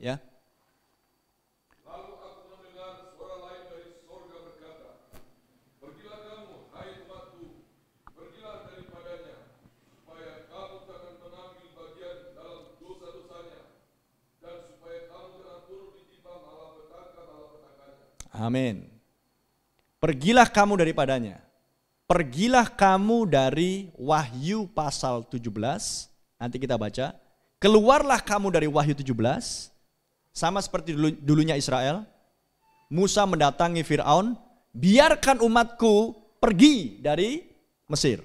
Ya. Lalu aku mendengar suara lain dari sorga berkata, pergilah kamu, hai umatku, Amin. Pergilah kamu daripadanya. Pergilah kamu dari Wahyu pasal 17. Nanti kita baca. Keluarlah kamu dari Wahyu 17. Sama seperti dulunya Israel. Musa mendatangi Fir'aun. Biarkan umatku pergi dari Mesir.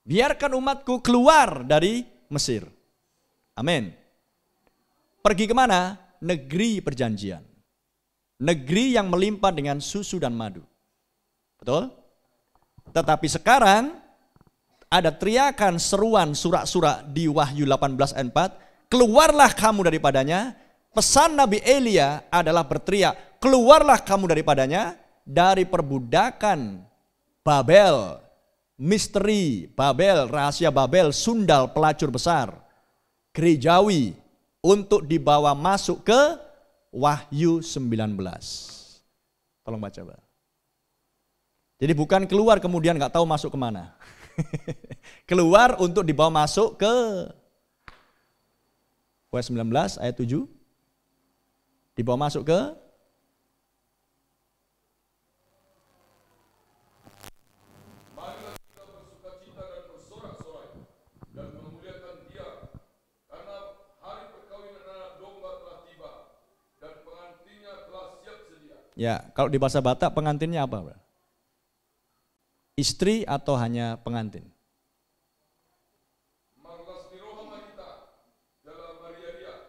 Biarkan umatku keluar dari Mesir. Amin. Pergi kemana? Negeri perjanjian. Negeri yang melimpah dengan susu dan madu. Betul? Tetapi sekarang ada teriakan, seruan, surak-surak di Wahyu 18 ayat 4. Keluarlah kamu daripadanya. Pesan Nabi Elia adalah berteriak, keluarlah kamu daripadanya, dari perbudakan Babel, misteri Babel, rahasia Babel, sundal pelacur besar, gerejawi, untuk dibawa masuk ke Wahyu 19. Tolong baca, Pak. Jadi bukan keluar kemudian nggak tahu masuk kemana. Keluar untuk dibawa masuk ke Wahyu 19 ayat 7. Dibawa masuk ke marilah kita bersukacita dan bersorak-sorai dan memuliakan Dia, karena hari perkawinan anak domba telah tiba dan pengantinnya telah siap sedia. ya, kalau di bahasa Batak pengantinnya apa, Pak? Istri atau hanya pengantin? Marlas miroha mahita dalam Maria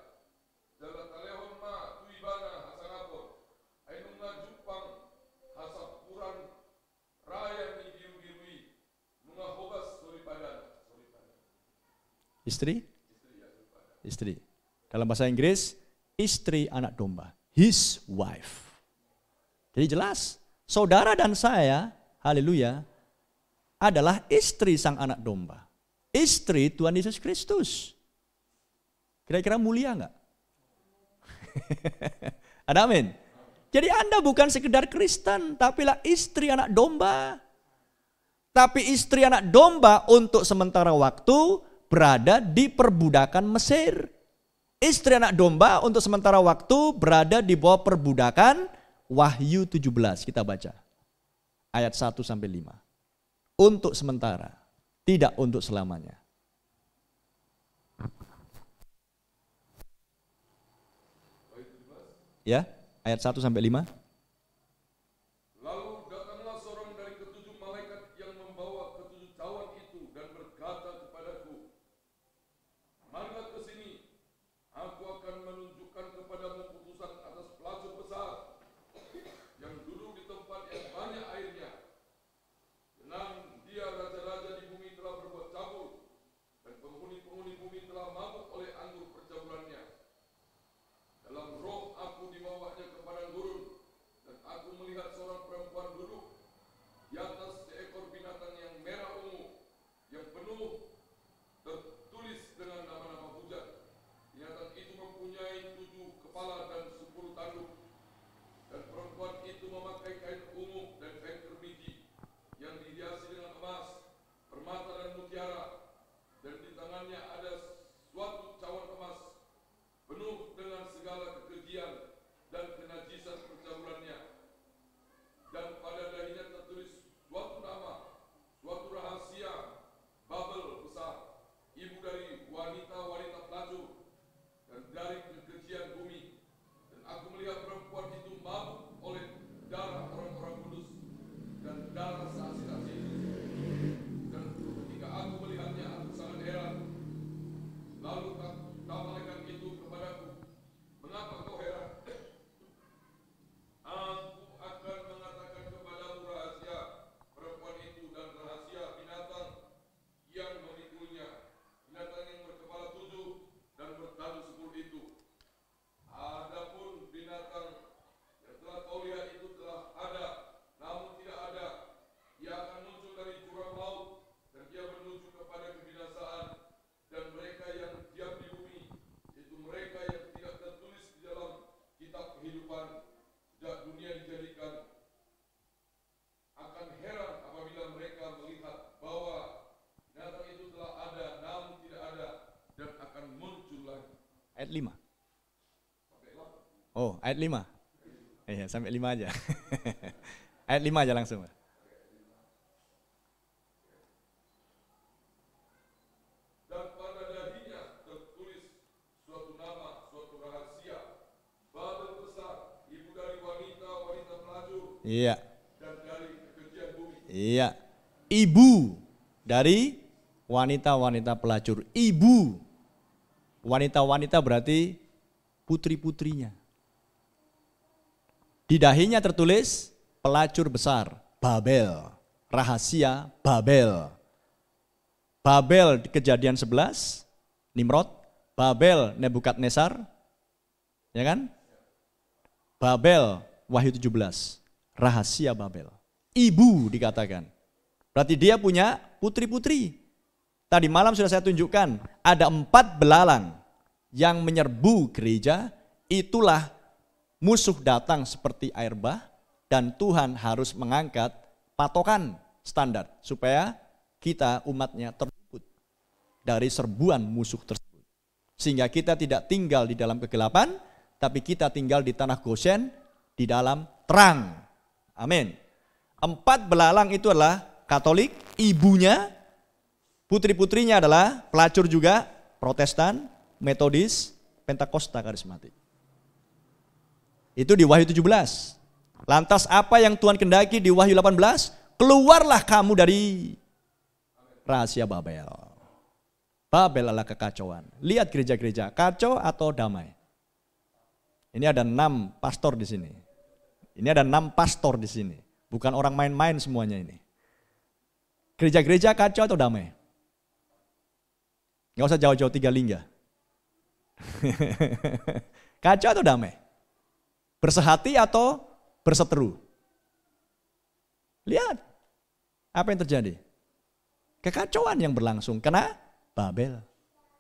dalam talehon ma tuibana hasangapon ainunga jupang hasapuran raya ni biru-birui nunga hobas soripadan. Istri? Istri. Dalam bahasa Inggris, istri anak domba. His wife. Jadi jelas, saudara dan saya, haleluya, adalah istri sang anak domba. Istri Tuhan Yesus Kristus. Kira-kira mulia enggak? Ada amin. Jadi Anda bukan sekedar Kristen, tapilah istri anak domba. Tapi istri anak domba untuk sementara waktu berada di perbudakan Mesir. Istri anak domba untuk sementara waktu berada di bawah perbudakan Wahyu 17. Kita baca. Ayat 1 sampai 5. Untuk sementara, tidak untuk selamanya. Ya, ayat 1 sampai 5. Lalu datanglah seorang dari ketujuh malaikat yang membawa ketujuh cawan itu dan berkata kepadaku, marilah ke sini, aku akan menunjukkan kepadamu putusan atas pelacur besar yang duduk di tempat yang banyak airnya. Tenang, dia raja-raja di bumi telah berbuat cabul, dan penghuni-penghuni bumi telah mabuk oleh anggur percabulannya. Dalam roh aku dibawanya ke padang gurun, dan aku melihat seorang perempuan duduk di atas seekor binatang yang merah ungu, yang penuh tertulis dengan nama-nama hujat. Binatang itu mempunyai 7 kepala dan 10 tanduk, dan perempuan itu memakai kain ungu dan kain kerbiji yang dihiasi dengan emas, permata dan mutiara, dan di tangannya ada suatu cawan emas penuh dengan segala kekejian dan kenajisan percabulannya. Dan pada dahinya tertulis suatu nama, suatu rahasia, Babel besar, ibu dari wanita-wanita pelacur, dan dari kekejian bumi. Dan aku melihat perempuan itu mabuk oleh darah orang-orang kudus dan darah saksi-saksi. Dan ketika aku melihatnya, aku sangat heran. Lalu kata malaikat itu kepadaku, mengapa kau heran? Aku akan mengatakan kepadamu rahasia perempuan itu dan rahasia binatang yang memikuinya, binatang yang berkepala 7 dan bertanduk 10 itu. Adapun binatang yang telah kau lihat itu telah ada, namun tidak ada. Ia akan muncul dari jurang laut, dan ia menuju kepada kebinasaan. Dan mereka yang diam di bumi, itu mereka yang tidak tertulis di dalam kitab kehidupan sejak dunia dijadikan, akan heran apabila mereka melihat bahwa binatang itu telah ada, namun tidak ada, dan akan muncul lagi. Ayat 5. Oh, ayat 5. Iya, sampai 5 aja. Ayat 5 aja langsung. Dan pada dahinya tertulis suatu nama, suatu rahasia, Babel besar, ibu dari wanita-wanita pelacur, Iya. dan dari kekejian bumi. Iya. Ibu dari wanita-wanita pelacur. Ibu. Wanita-wanita berarti putri-putrinya. Di dahinya tertulis pelacur besar, Babel. Rahasia Babel. Babel di Kejadian 11, Nimrod. Babel Nebukadnezar. Ya kan? Babel Wahyu 17. Rahasia Babel. Ibu dikatakan. Berarti dia punya putri-putri. Tadi malam sudah saya tunjukkan, ada 4 belalang yang menyerbu gereja. Itulah musuh datang seperti air bah, dan Tuhan harus mengangkat patokan standar supaya kita umatnya terluput dari serbuan musuh tersebut. Sehingga kita tidak tinggal di dalam kegelapan, tapi kita tinggal di tanah Goshen, di dalam terang. Amin. 4 belalang itu adalah Katolik, ibunya, putri-putrinya adalah pelacur juga, Protestan, Metodis, Pentakosta, Karismatik. Itu di Wahyu 17. Lantas apa yang Tuhan kendaki di Wahyu 18? Keluarlah kamu dari rahasia Babel. Babel adalah kekacauan. Lihat gereja-gereja, kacau atau damai? Ini ada 6 pastor di sini. Ini ada 6 pastor di sini. Bukan orang main-main semuanya ini. Gereja-gereja kacau atau damai? Gak usah jauh-jauh 3 lingga. Kacau atau damai? Bersehati atau berseteru? Lihat apa yang terjadi. Kekacauan yang berlangsung karena Babel.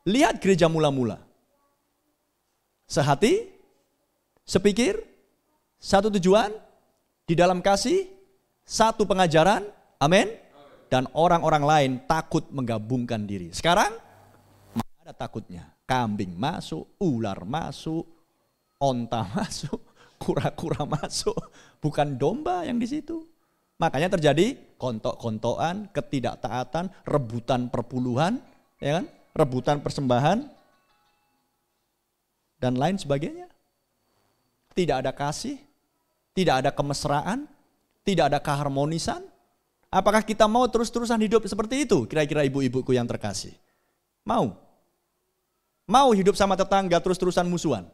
Lihat gereja mula-mula. Sehati, sepikir, satu tujuan, di dalam kasih, satu pengajaran, amin. Dan orang-orang lain takut menggabungkan diri. Sekarang mana ada takutnya? Kambing masuk, ular masuk, onta masuk, kura-kura masuk. Bukan domba yang di situ. Makanya terjadi kontok-kontokan, ketidaktaatan, rebutan perpuluhan, ya kan? Rebutan persembahan, dan lain sebagainya. Tidak ada kasih, tidak ada kemesraan, tidak ada keharmonisan. Apakah kita mau terus-terusan hidup seperti itu? Kira-kira ibu-ibuku yang terkasih. Mau? Mau hidup sama tetangga terus-terusan musuhan?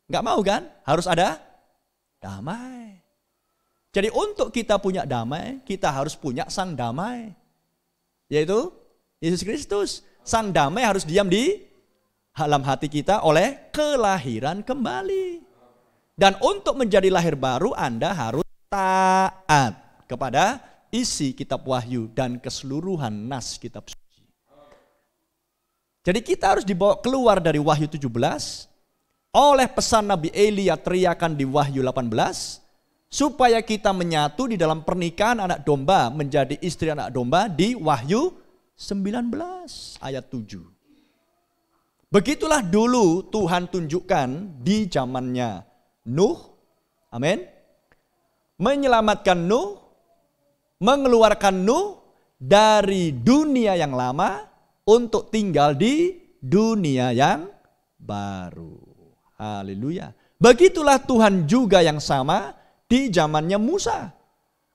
Enggak mau kan? Harus ada damai. Jadi untuk kita punya damai, kita harus punya sang damai. Yaitu Yesus Kristus. Sang damai harus diam di dalam hati kita oleh kelahiran kembali. Dan untuk menjadi lahir baru Anda harus taat kepada isi kitab Wahyu dan keseluruhan nas kitab suci. Jadi kita harus dibawa keluar dari Wahyu 17 oleh pesan Nabi Elia teriakan di Wahyu 18 supaya kita menyatu di dalam pernikahan anak domba menjadi istri anak domba di Wahyu 19 ayat 7. Begitulah dulu Tuhan tunjukkan di zamannya Nuh. Amin. Menyelamatkan Nuh, mengeluarkan Nuh dari dunia yang lama untuk tinggal di dunia yang baru. Haleluya. Begitulah Tuhan juga yang sama di zamannya Musa.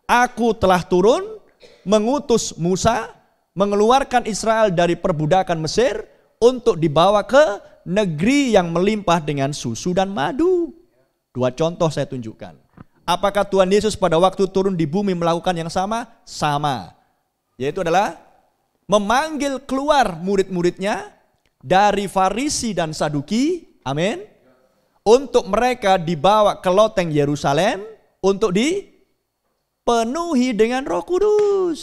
Aku telah turun mengutus Musa mengeluarkan Israel dari perbudakan Mesir untuk dibawa ke negeri yang melimpah dengan susu dan madu. 2 contoh saya tunjukkan. Apakah Tuhan Yesus pada waktu turun di bumi melakukan yang sama? Sama. Yaitu adalah memanggil keluar murid-muridnya dari Farisi dan Saduki. Amin. Untuk mereka dibawa ke loteng Yerusalem untuk dipenuhi dengan Roh Kudus.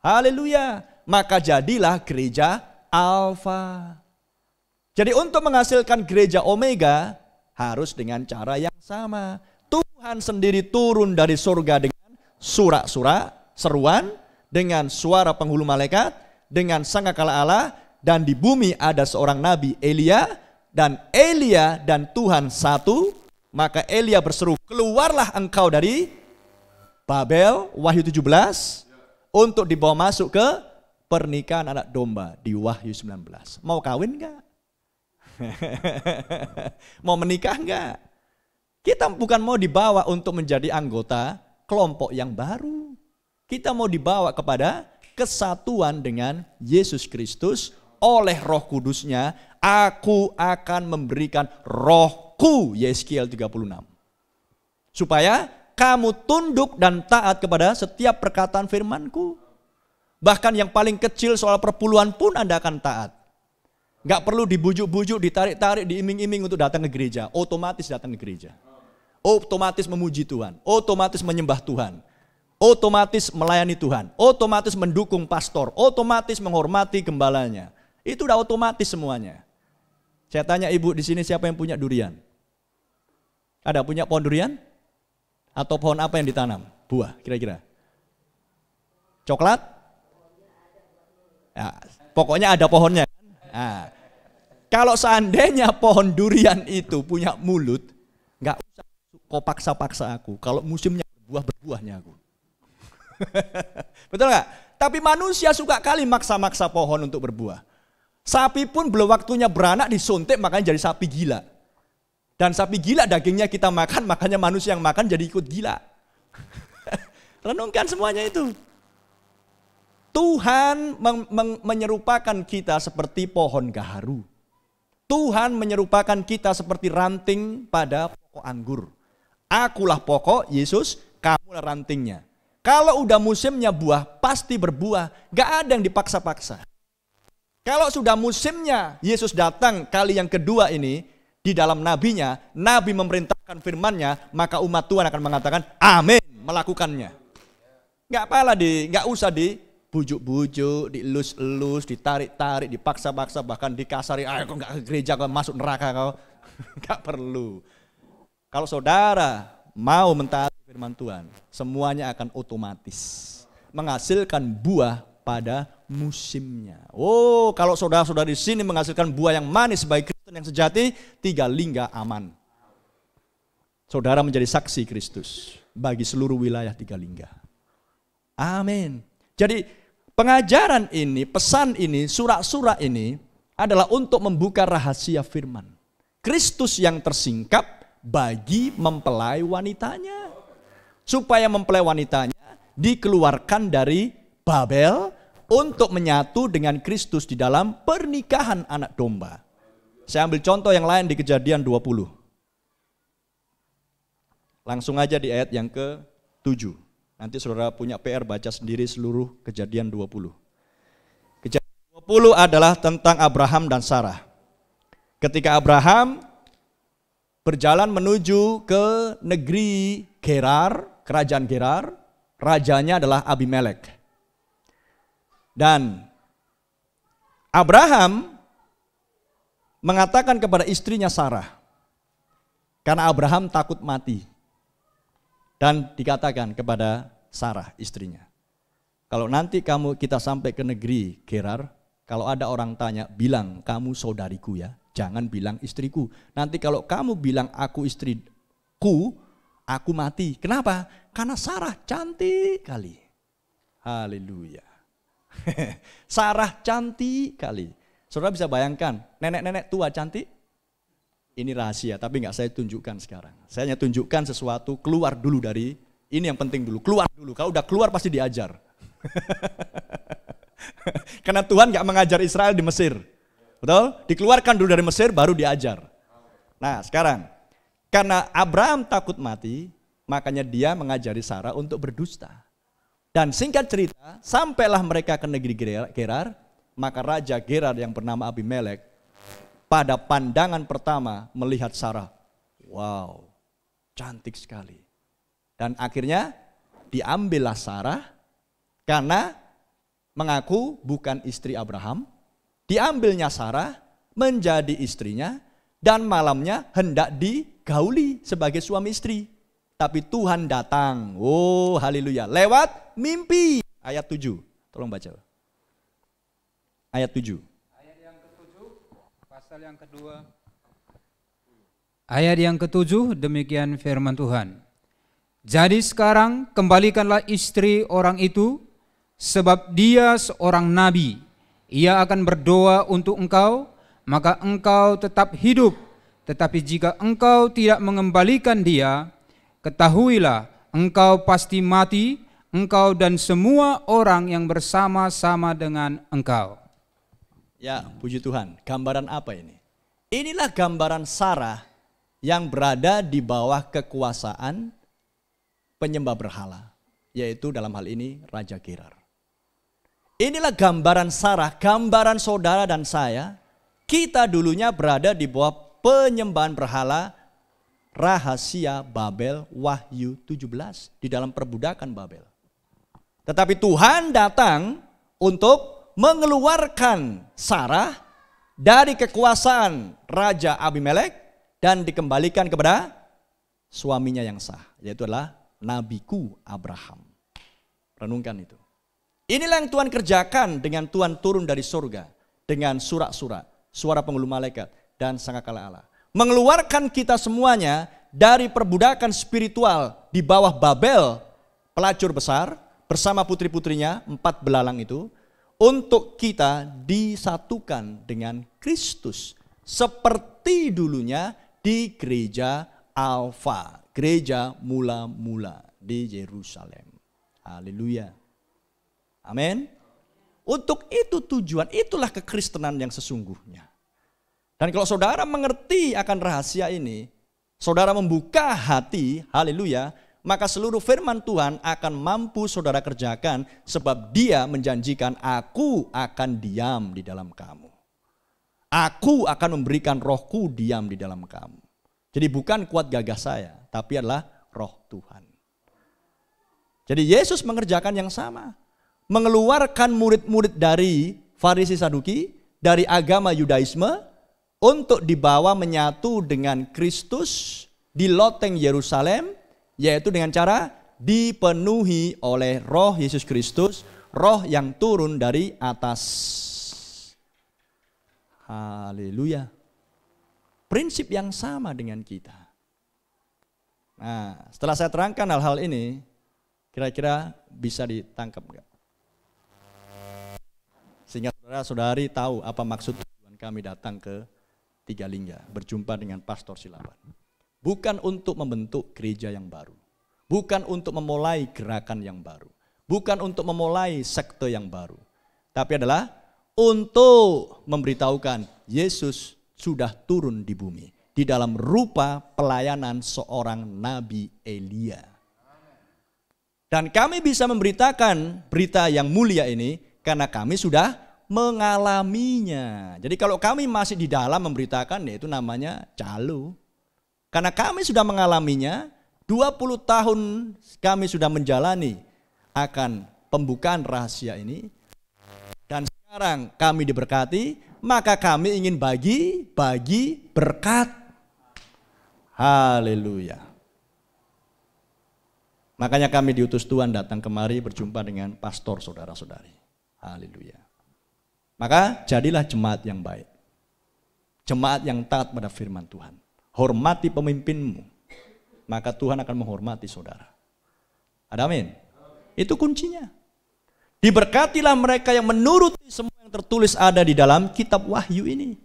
Haleluya. Maka jadilah gereja Alfa. Jadi untuk menghasilkan gereja Omega harus dengan cara yang sama. Tuhan sendiri turun dari surga dengan surak-surak, seruan, dengan suara penghulu malaikat, dengan sangkakala Allah, dan di bumi ada seorang nabi Elia, dan Elia dan Tuhan satu, Maka Elia berseru, keluarlah engkau dari Babel, Wahyu 17, untuk dibawa masuk ke pernikahan anak domba di Wahyu 19. Mau kawin enggak? Mau menikah enggak? Kita bukan mau dibawa untuk menjadi anggota kelompok yang baru. Kita mau dibawa kepada kesatuan dengan Yesus Kristus oleh Roh Kudus-Nya. Aku akan memberikan rohku, Yeskiel 36. Supaya kamu tunduk dan taat kepada setiap perkataan firman-Ku. Bahkan yang paling kecil soal perpuluhan pun Anda akan taat. Gak perlu dibujuk-bujuk, ditarik-tarik, diiming-iming untuk datang ke gereja. Otomatis datang ke gereja. Otomatis memuji Tuhan. Otomatis menyembah Tuhan. Otomatis melayani Tuhan. Otomatis mendukung pastor. Otomatis menghormati gembalanya. Itu udah otomatis semuanya. Saya tanya ibu di sini siapa yang punya durian? Ada punya pohon durian? Atau pohon apa yang ditanam? Buah kira-kira. Coklat? Ya, pokoknya ada pohonnya. Nah, kalau seandainya pohon durian itu punya mulut, nggak usah kau paksa-paksa aku. Kalau musimnya berbuahnya aku. Betul nggak? Tapi manusia suka kali maksa-maksa pohon untuk berbuah. Sapi pun belum waktunya beranak disuntik makanya jadi sapi gila. Dan sapi gila dagingnya kita makan, makanya manusia yang makan jadi ikut gila. Renungkan semuanya itu. Tuhan menyerupakan kita seperti pohon gaharu. Tuhan menyerupakan kita seperti ranting pada pokok anggur. Akulah pokok, Yesus, kamulah rantingnya. Kalau udah musimnya buah, pasti berbuah. Gak ada yang dipaksa-paksa. Kalau sudah musimnya Yesus datang kali yang kedua ini, di dalam nabinya, nabi memerintahkan firman-Nya, maka umat Tuhan akan mengatakan amin, melakukannya. Gak usah dibujuk-bujuk, dielus-elus, ditarik-tarik, dipaksa-paksa, bahkan dikasari, ayo kau gak ke gereja, kau masuk neraka kau. Gak perlu. Kalau saudara mau mentaati firman Tuhan, semuanya akan otomatis menghasilkan buah pada musimnya. Oh, kalau saudara-saudara di sini menghasilkan buah yang manis sebagai Kristen yang sejati, 3 lingga aman. Saudara menjadi saksi Kristus bagi seluruh wilayah 3 lingga. Amin. Jadi pengajaran ini, pesan ini, surat-surat ini adalah untuk membuka rahasia firman. Kristus yang tersingkap bagi mempelai wanitanya. Supaya mempelai wanitanya dikeluarkan dari Babel untuk menyatu dengan Kristus di dalam pernikahan anak domba. Saya ambil contoh yang lain di Kejadian 20. Langsung aja di ayat yang ke-7. Nanti saudara punya PR baca sendiri seluruh Kejadian 20. Kejadian 20 adalah tentang Abraham dan Sarah. Ketika Abraham berjalan menuju ke negeri Gerar, kerajaan Gerar, rajanya adalah Abimelek. Dan Abraham mengatakan kepada istrinya Sarah, karena Abraham takut mati. Dan dikatakan kepada Sarah istrinya, kalau nanti kita sampai ke negeri Gerar, kalau ada orang tanya, bilang kamu saudariku ya, jangan bilang istriku. Nanti kalau kamu bilang aku istriku, aku mati. Kenapa? Karena Sarah cantik kali. Haleluya. Sarah cantik kali. Saudara bisa bayangkan, nenek-nenek tua cantik? Ini rahasia, tapi nggak saya tunjukkan sekarang. Saya hanya tunjukkan sesuatu, keluar dulu dari, ini yang penting dulu, keluar dulu. Kalau udah keluar pasti diajar. Karena Tuhan nggak mengajar Israel di Mesir. Betul? Dikeluarkan dulu dari Mesir, baru diajar. Nah sekarang, karena Abraham takut mati, makanya dia mengajari Sarah untuk berdusta. Dan singkat cerita, sampailah mereka ke negeri Gerar, maka Raja Gerar yang bernama Abimelek, pada pandangan pertama melihat Sarah, wow, cantik sekali. Dan akhirnya diambillah Sarah karena mengaku bukan istri Abraham. Diambilnya Sarah menjadi istrinya dan malamnya hendak digauli sebagai suami istri. Tapi Tuhan datang, oh haleluya, lewat mimpi. Ayat 7, tolong baca. Ayat 7. Ayat yang ke-7, pasal yang kedua. Ayat yang ke-7, demikian firman Tuhan. Jadi sekarang kembalikanlah istri orang itu, sebab dia seorang nabi. Ia akan berdoa untuk engkau, maka engkau tetap hidup. Tetapi jika engkau tidak mengembalikan dia, ketahuilah engkau pasti mati, engkau dan semua orang yang bersama-sama dengan engkau. Ya, puji Tuhan. Gambaran apa ini? Inilah gambaran Sarah yang berada di bawah kekuasaan penyembah berhala, yaitu dalam hal ini Raja Gerar. Inilah gambaran Sarah, gambaran saudara dan saya. Kita dulunya berada di bawah penyembahan berhala, rahasia Babel, Wahyu 17, di dalam perbudakan Babel. Tetapi Tuhan datang untuk mengeluarkan Sarah dari kekuasaan Raja Abimelek dan dikembalikan kepada suaminya yang sah, yaitu adalah nabiku Abraham. Renungkan itu. Inilah yang Tuhan kerjakan dengan Tuhan turun dari surga dengan surat-surat, suara penghulu malaikat dan sangkakala Allah. Mengeluarkan kita semuanya dari perbudakan spiritual di bawah Babel, pelacur besar bersama putri-putrinya, 4 belalang itu, untuk kita disatukan dengan Kristus seperti dulunya di gereja Alfa, gereja mula-mula di Yerusalem. Haleluya. Amin. Untuk itu tujuan, itulah kekristenan yang sesungguhnya. Dan kalau saudara mengerti akan rahasia ini, saudara membuka hati, haleluya, maka seluruh firman Tuhan akan mampu saudara kerjakan, sebab Dia menjanjikan, aku akan diam di dalam kamu. Aku akan memberikan rohku diam di dalam kamu. Jadi bukan kuat gagah saya, tapi adalah roh Tuhan. Jadi Yesus mengerjakan yang sama. Mengeluarkan murid-murid dari Farisi Saduki, dari agama Yudaisme, untuk dibawa menyatu dengan Kristus di loteng Yerusalem, yaitu dengan cara dipenuhi oleh roh Yesus Kristus, roh yang turun dari atas. Haleluya. Prinsip yang sama dengan kita. Nah, setelah saya terangkan hal-hal ini, kira-kira bisa ditangkap enggak? Sehingga saudara-saudari tahu apa maksud tujuan kami datang ke Tiga Lingga, berjumpa dengan Pastor Silaban. Bukan untuk membentuk gereja yang baru. Bukan untuk memulai gerakan yang baru. Bukan untuk memulai sekte yang baru. Tapi adalah untuk memberitahukan Yesus sudah turun di bumi. Di dalam rupa pelayanan seorang Nabi Elia. Dan kami bisa memberitakan berita yang mulia ini karena kami sudah mengalaminya. Jadi kalau kami masih di dalam memberitakan, itu namanya calo. Karena kami sudah mengalaminya, 20 tahun kami sudah menjalani akan pembukaan rahasia ini. Dan sekarang kami diberkati, maka kami ingin bagi berkat. Haleluya. Makanya kami diutus Tuhan datang kemari berjumpa dengan pastor saudara-saudari. Haleluya. Maka jadilah jemaat yang baik. Jemaat yang taat pada firman Tuhan. Hormati pemimpinmu. Maka Tuhan akan menghormati saudara. Ada amin? Itu kuncinya. Diberkatilah mereka yang menuruti semua yang tertulis ada di dalam kitab Wahyu ini.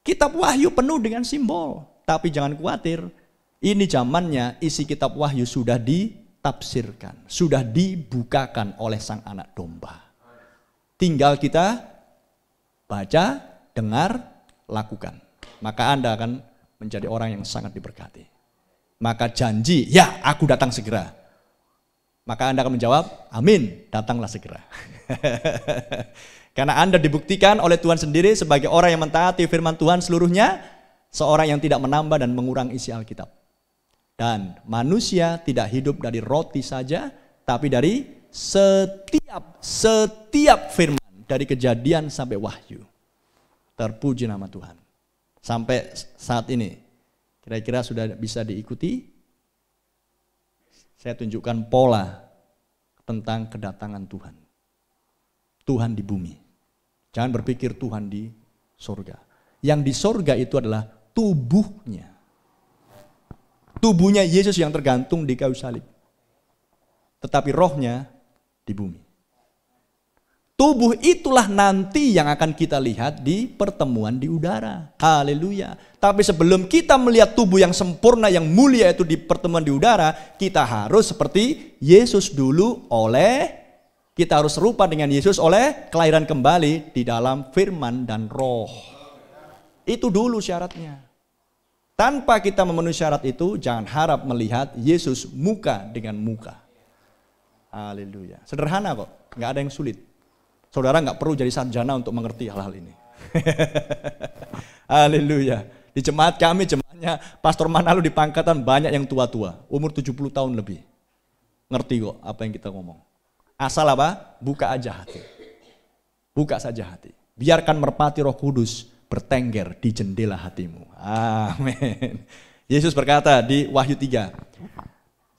Kitab Wahyu penuh dengan simbol. Tapi jangan khawatir. Ini zamannya isi kitab Wahyu sudah ditafsirkan. Sudah dibukakan oleh Sang Anak Domba. Tinggal kita baca, dengar, lakukan. Maka Anda akan menjadi orang yang sangat diberkati. Maka janji, ya aku datang segera. Maka Anda akan menjawab, amin, datanglah segera. Karena Anda dibuktikan oleh Tuhan sendiri sebagai orang yang mentaati firman Tuhan seluruhnya, seorang yang tidak menambah dan mengurang isi Alkitab. Dan manusia tidak hidup dari roti saja, tapi dari setiap firman. Dari Kejadian sampai Wahyu. Terpuji nama Tuhan. Sampai saat ini, kira-kira sudah bisa diikuti? Saya tunjukkan pola tentang kedatangan Tuhan. Tuhan di bumi. Jangan berpikir Tuhan di surga. Yang di surga itu adalah tubuhnya. tubuhnya Yesus yang tergantung di kayu salib. Tetapi rohnya di bumi. Tubuh itulah nanti yang akan kita lihat di pertemuan di udara. Haleluya. Tapi sebelum kita melihat tubuh yang sempurna, yang mulia itu di pertemuan di udara, kita harus seperti Yesus dulu kita harus serupa dengan Yesus oleh kelahiran kembali di dalam firman dan roh. Itu dulu syaratnya. Tanpa kita memenuhi syarat itu, jangan harap melihat Yesus muka dengan muka. Haleluya. Sederhana kok, nggak ada yang sulit. Saudara nggak perlu jadi sarjana untuk mengerti hal-hal ini. Haleluya. Di jemaat kami, jemaatnya Pastor Manalo di Pangkatan banyak yang tua-tua, umur 70 tahun lebih. Ngerti kok apa yang kita ngomong. Asal apa? Buka aja hati. Buka saja hati. Biarkan merpati Roh Kudus bertengger di jendela hatimu. Amin. Yesus berkata di Wahyu 3,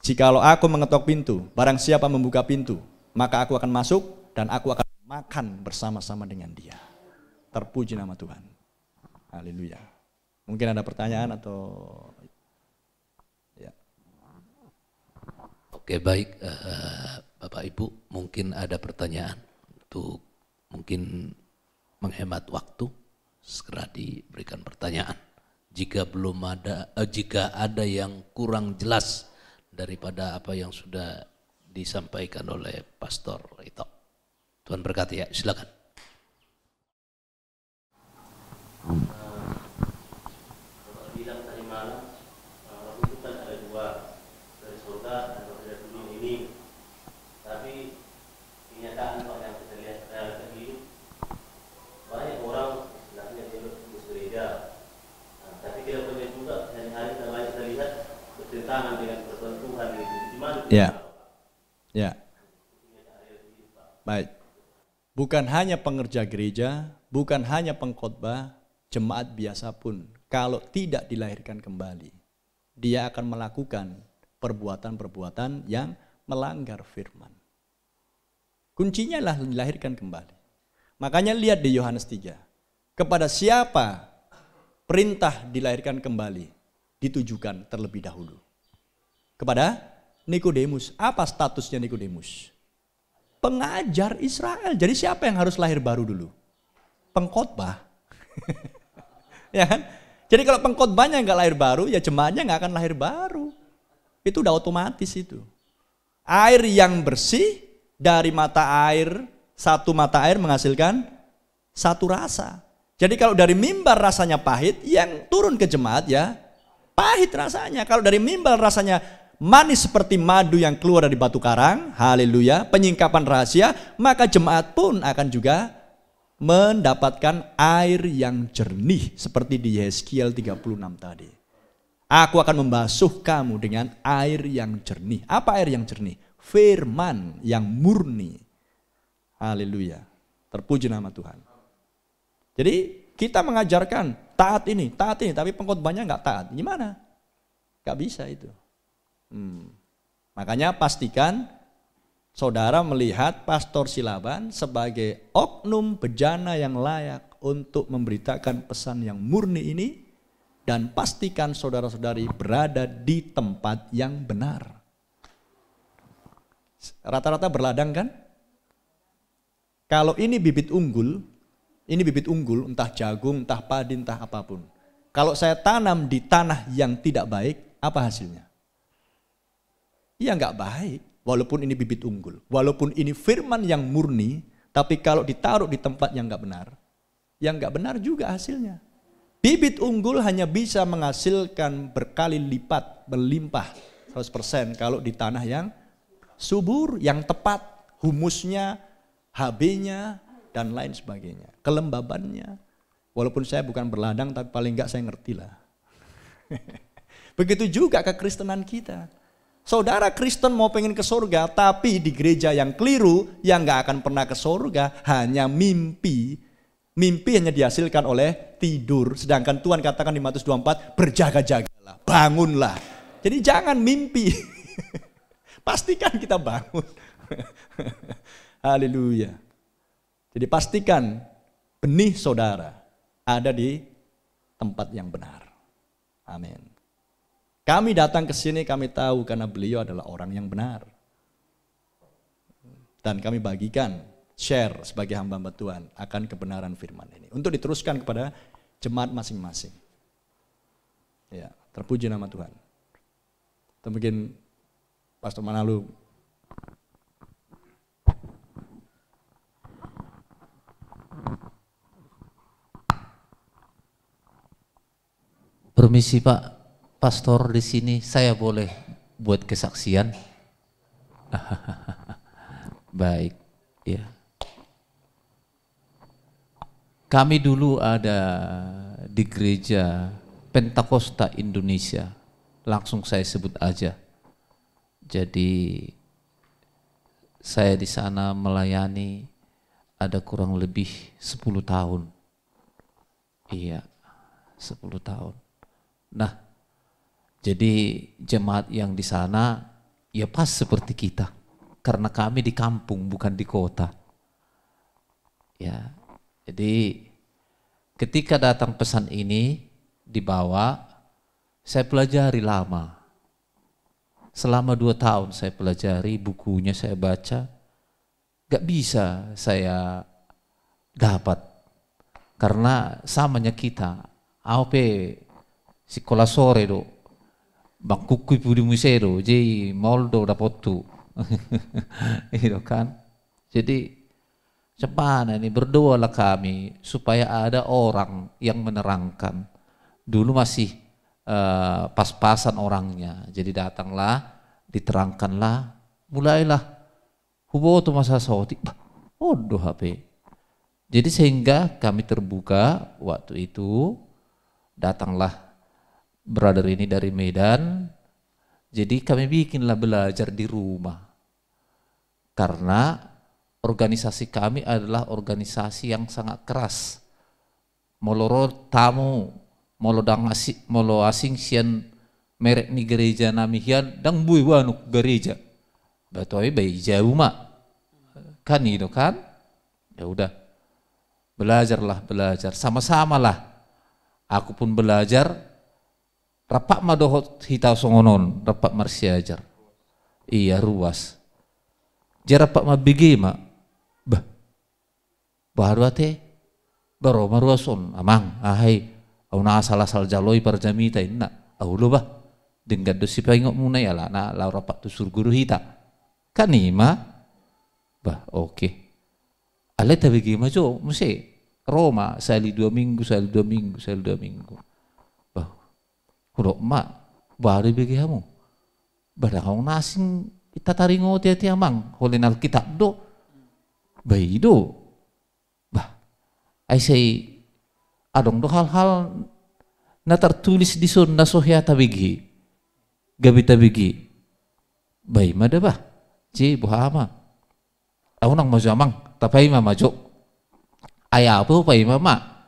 "Jikalau aku mengetok pintu, barang siapa membuka pintu, maka aku akan masuk dan aku akan makan bersama-sama dengan dia." Terpuji nama Tuhan. Haleluya. Mungkin ada pertanyaan atau ya. Oke, baik. Bapak Ibu, mungkin ada pertanyaan untuk mungkin menghemat waktu, segera diberikan pertanyaan. Jika ada yang kurang jelas daripada apa yang sudah disampaikan oleh Pastor Ito, Tuhan berkati ya, silakan. Bapak bilang tadi malam, roh itu kan ada dua, dari surga dan dari dunia ini. Tapi kenyataan Pak yang kita lihat realitas hidup, banyak orang istilahnya dia lulus gereja, tapi kita punya juga hari-hari kita banyak kita lihat bertentangan dengan peraturan Tuhan itu. Gimana? Ya. Ya. Baik. Bukan hanya pengerja gereja, bukan hanya pengkhotbah, jemaat biasa pun kalau tidak dilahirkan kembali, dia akan melakukan perbuatan-perbuatan yang melanggar firman. Kuncinya lah dilahirkan kembali. Makanya lihat di Yohanes 3. Kepada siapa perintah dilahirkan kembali ditujukan terlebih dahulu? Kepada Nikodemus. Apa statusnya Nikodemus? Pengajar Israel. Jadi siapa yang harus lahir baru dulu? Pengkhotbah. Ya kan? Jadi kalau pengkhotbahnya nggak lahir baru, ya jemaatnya nggak akan lahir baru. Itu udah otomatis itu. Air yang bersih dari mata air, satu mata air menghasilkan satu rasa. Jadi kalau dari mimbar rasanya pahit, yang turun ke jemaat ya pahit rasanya. Kalau dari mimbar rasanya manis seperti madu yang keluar dari batu karang, haleluya, penyingkapan rahasia, maka jemaat pun akan juga mendapatkan air yang jernih seperti di Yeskiel 36 tadi. Aku akan membasuh kamu dengan air yang jernih. Apa air yang jernih? Firman yang murni. Haleluya. Terpuji nama Tuhan. Jadi kita mengajarkan taat ini, tapi pengkhotbahnya nggak taat. Gimana? Nggak bisa itu. Makanya pastikan saudara melihat Pastor Silaban sebagai oknum bejana yang layak untuk memberitakan pesan yang murni ini, dan pastikan saudara-saudari berada di tempat yang benar. Rata-rata berladang kan? Kalau ini bibit unggul, entah jagung, entah padi, entah apapun. Kalau saya tanam di tanah yang tidak baik, apa hasilnya? Ya nggak baik, walaupun ini bibit unggul, walaupun ini firman yang murni, tapi kalau ditaruh di tempat yang nggak benar, yang nggak benar juga hasilnya. Bibit unggul hanya bisa menghasilkan berkali lipat, berlimpah 100% kalau di tanah yang subur, yang tepat, humusnya, HB-nya, dan lain sebagainya. Kelembabannya, walaupun saya bukan berladang, tapi paling nggak saya ngerti lah. Begitu juga kekristenan kita. Saudara Kristen mau pengen ke surga, tapi di gereja yang keliru, yang nggak akan pernah ke surga, hanya mimpi. Mimpi hanya dihasilkan oleh tidur. Sedangkan Tuhan katakan di Matius 24, berjaga-jagalah, bangunlah. Jadi jangan mimpi. Pastikan kita bangun. Haleluya. Jadi pastikan benih saudara ada di tempat yang benar. Amin. Kami datang ke sini, kami tahu karena beliau adalah orang yang benar. Dan kami bagikan, share sebagai hamba-hamba Tuhan akan kebenaran firman ini. Untuk diteruskan kepada jemaat masing-masing. Ya, terpuji nama Tuhan. Atau mungkin Pastor Manalu. Permisi Pak Pastor, di sini saya boleh buat kesaksian? Baik, ya. Kami dulu ada di gereja Pentakosta Indonesia, langsung saya sebut aja. Jadi saya di sana melayani ada kurang lebih 10 tahun. Iya, 10 tahun. Nah, jadi jemaat yang di sana ya pas seperti kita, karena kami di kampung bukan di kota. Ya, jadi ketika datang pesan ini dibawa, saya pelajari lama. Selama 2 tahun saya pelajari, bukunya saya baca, gak bisa saya dapat. Karena samanya kita, AOP sekolah sore do, bangkuku pudi musero, jadi moldo dapat tu, itu kan. Jadi cepana ini berdoalah kami supaya ada orang yang menerangkan. Dulu masih pas-pasan orangnya, jadi datanglah, diterangkanlah, mulailah hubo tu masa soti, bodoh HP. Jadi sehingga kami terbuka waktu itu, datanglah brother ini dari Medan, jadi kami bikinlah belajar di rumah. Karena organisasi kami adalah organisasi yang sangat keras. Moloro tamu, molo asing sian merek ni gereja nami hian dang bui wanu gereja. Batoi bayi jauh mak. Kan itu kan? Ya udah. Belajar, sama-sama lah. Aku pun belajar. Rapak madohot hitau songonon, rapak marsiajar. Iya ruas. Jarapak mabigi mak. Bah. Baru ate. Baru maruason. Amang, ahai. Au na asal-asal jaloi parjamita inna. Au lo bah. Dengar dosi paingok muna ya lah. Na lau rapak tu surguru hita. Kanima. Bah, oke. Ale tabigi majo. Mesti. Roma. Sali 2 minggu. Kurok mak, baru bagi kamu. Badang nasing kita taringo tiati amang, holin Alkitab do, bayi do. Bah, I say, adong do hal-hal na tertulis di sun na sohya tabigi, gabi tabigi, bayi mada bah, buhama. Aku nang maju amang, tapi mama maju. Ayah apa bayi mama,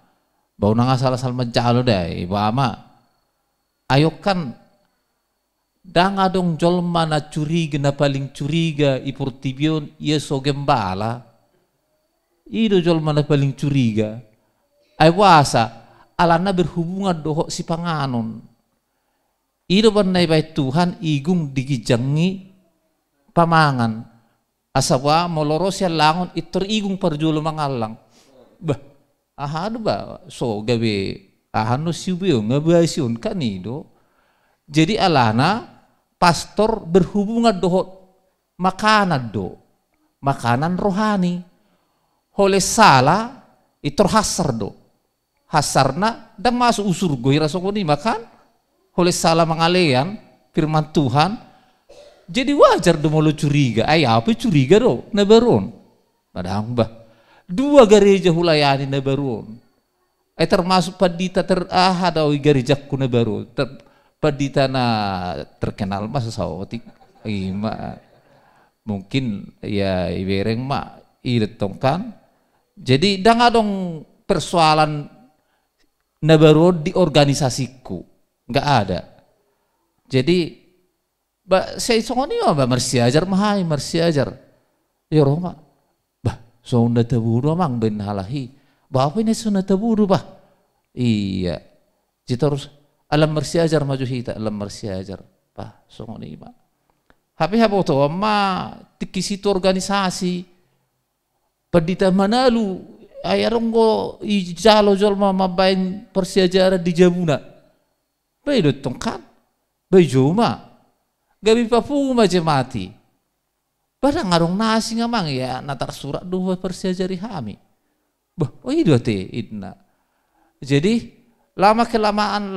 bau nang asal-asal menjalo deh, buhama. Ayo kan danga dong jolma na curiga na paling curiga ipurtibion ia so gembala. Ido jolma na paling curiga. Ay wasa alana berhubungan doho si panganon. Ido banay bay Tuhan igung digijangi pamangan. Asawa moloro siya langon itor igung parjulo mangalang. Bah, ahado ba so gabi ahano siubyo ngabasion kanido. Jadi alana pastor berhubungan dohot makanan do. Makanan rohani. Oleh salah itu hasar do. Hasarna dan masuk usur goy rasokoni makan. Oleh salah mengalean firman Tuhan. Jadi wajar do molo curiga. Ay apa curiga do? Nabaron. Padahal bah. 2 gereja hulayani nabaron. Termasuk padita ada gereja kuna baru padita na terkenal masa sawotik mungkin ya ibereng mak iretong kan. Jadi dang adong persoalan na baru di organisasiku nggak ada. Jadi saya songoni ba marsi ajar mahai marsi ajar ya Roma bah so unda taburu mang ben halahi. Bapak ini sunat taburu bah. Iya. Jadi terus alam mersiajar maju hita alam mersiajar pa songoni ma hape hapo to ma tikisitu organisasi padita manalu ayaronggo ijalo jolma mabain persiajar di Jabuna bay do tongkan bay joma gabi papu maje mati pada ngarong nasi ngamang ya natar surat dua persiajari hami bah oh itu te idna jadi lama kelamaan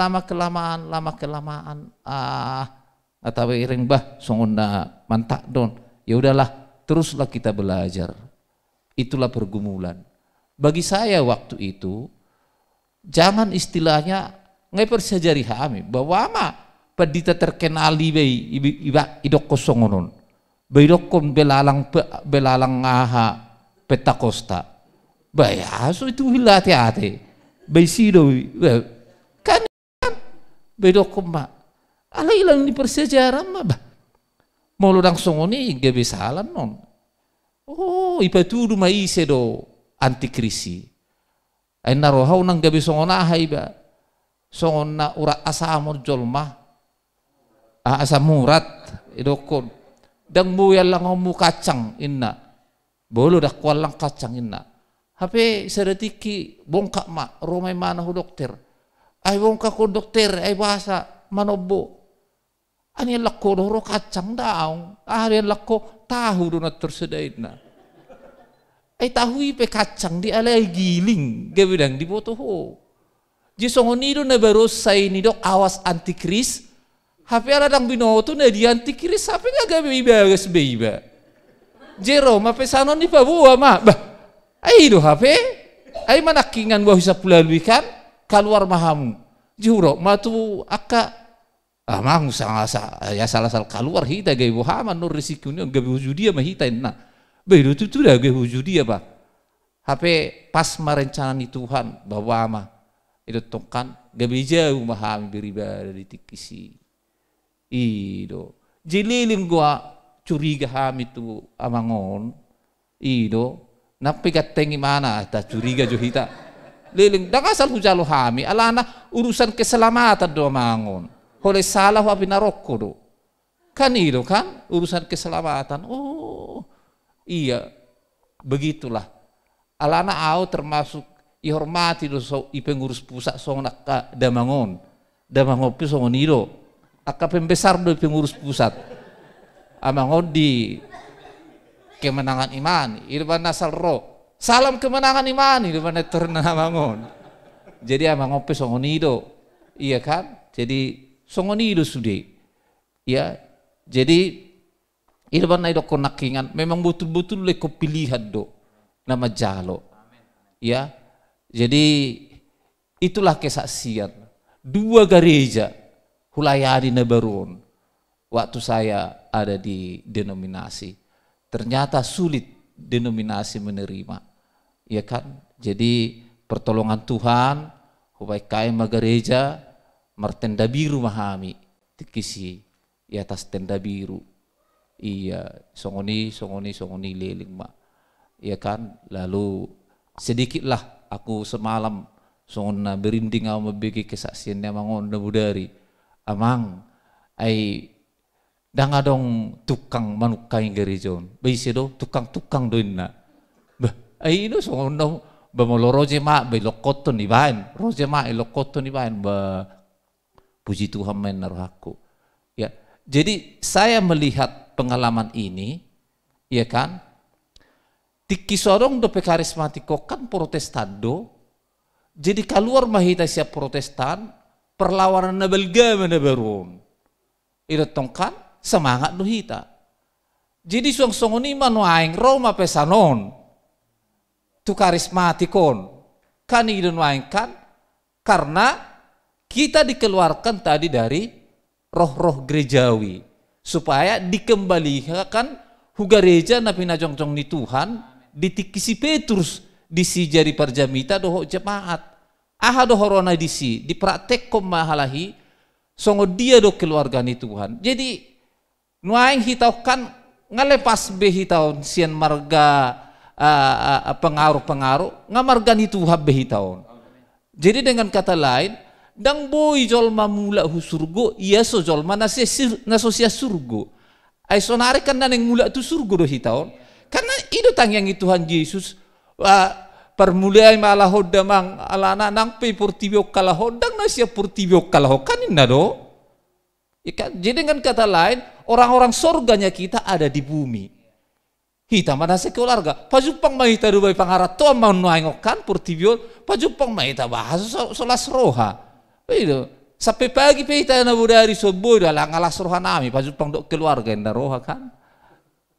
atau iring bah songona mantak don ya udahlah teruslah kita belajar itulah pergumulan bagi saya waktu itu jangan istilahnya ngai persajari hami bahwa ama padita terkenali bei iba idok kosongonon bei dokon belalang aha peta costa baya so itu hilati ate bei sido kan bei dokon ma ala ilang di persejarah mah bah mau ludang songoni gabe salan non oh ipatudu mai sedo antikrisi ai narohau nang gabe songona haiba songona urat asamor jolma asam murat idokon dang muyal lang mu kacang inna bolo dak kwalang kacang inna hape sedetiki bongkak ma romai mana hu dokter ai bongkak ko dokter ai bahasa manobo ani lakko doro kacang daung ari lakko tahu donat tersedaina ai tahu ipe kacang di alai giling gebedang di boto ho ji songoni do na baros sai ni dok awas antikris hape ala dang binoto na di antikris hape nga gabe ibagas beiba jero mapesanon ni pabua ma bah ai do hape ai manakingan wa bisa pulaluikan keluar mahamu juro matu akka amang sangasa ya salah keluar hita gay Muhammad nur risikonya gabe hujudia mahita inna bedo tu dah gabe hujudia ba hape pas merencana ni Tuhan bahwa ama itu tongkan gabe jauh maham beribadah di tikisi ido jeliling gua curiga ham itu amangon ido napi gatengi mana ta curiga jo hita liling dak asal hujalo hami alana urusan keselamatan do mangon oleh salah wa binarokko do kan itu kan urusan keselamatan oh iya begitulah alana au termasuk ihormati do so pengurus pusat songnak damangon pi songonido akka pembesar do pengurus pusat amangon di kemenangan iman irban nasal ro salam kemenangan iman irban terna amangon jadi amangon pi songonido iya kan jadi songoni itu sudah, ya. Jadi irban na idok nakingan, memang betul-betul leko pilihan do nama jalo, ya. Jadi itulah kesaksian dua gereja hulayani Nabaron waktu saya ada di denominasi, ternyata sulit denominasi menerima, ya kan. Jadi pertolongan Tuhan, hubai kaima gereja martenda biru mahami tikisi di atas tenda biru iya songoni liling ma iya kan lalu sedikitlah aku semalam songona berinding au mebegi kesaksiannya mangon budari amang ai danga dong tukang manukai gerijon beise do tukang doinna bah ai no songono bamolo roje ma be lokoton ni bain roje ma lokoton ni bain ba puji Tuhan menaruh aku. Ya, jadi saya melihat pengalaman ini, ya kan? Tiki sorong do pekarismatiko kan Protestan do. Jadi keluar mahita siap Protestan, perlawanan nabelga menabaron. Ito tongkan semangat do hita. Jadi song-songoni manuaing Roma pesanon. Tu karismatikon. Kan idonwaing kan karena kita dikeluarkan tadi dari roh-roh gerejawi supaya dikembalikan hugareja na pinajongjong ni Tuhan ditikisi Petrus disi jari parjamita doho jemaat aha dohorona disi dipraktek komahalahi songo dia do keluarga ni Tuhan jadi nuaing hitau kan ngalepas be hitau sian marga pengaruh-pengaruh ngamarga ni Tuhan be hitau jadi dengan kata lain dang boy jolma mula hu surgo iya so jolma nasosia surgo ai sonare kan nang mula tu surgo do hitaon karena itu tangyang Tuhan Yesus permulaan malah hodamang alana nang pe portibio kala hodang na sia portibio kala hokanin na do ikan jadi dengan kata lain orang-orang surganya kita ada di bumi kita mana sekeluarga pajupang mahita dubai pangarat to mau nuangokan portibio pajupang mahita bahasa solas roha itu sampai pagi kita na budari soboy dalang alas roha nami pajupang dok keluarga yang roha kan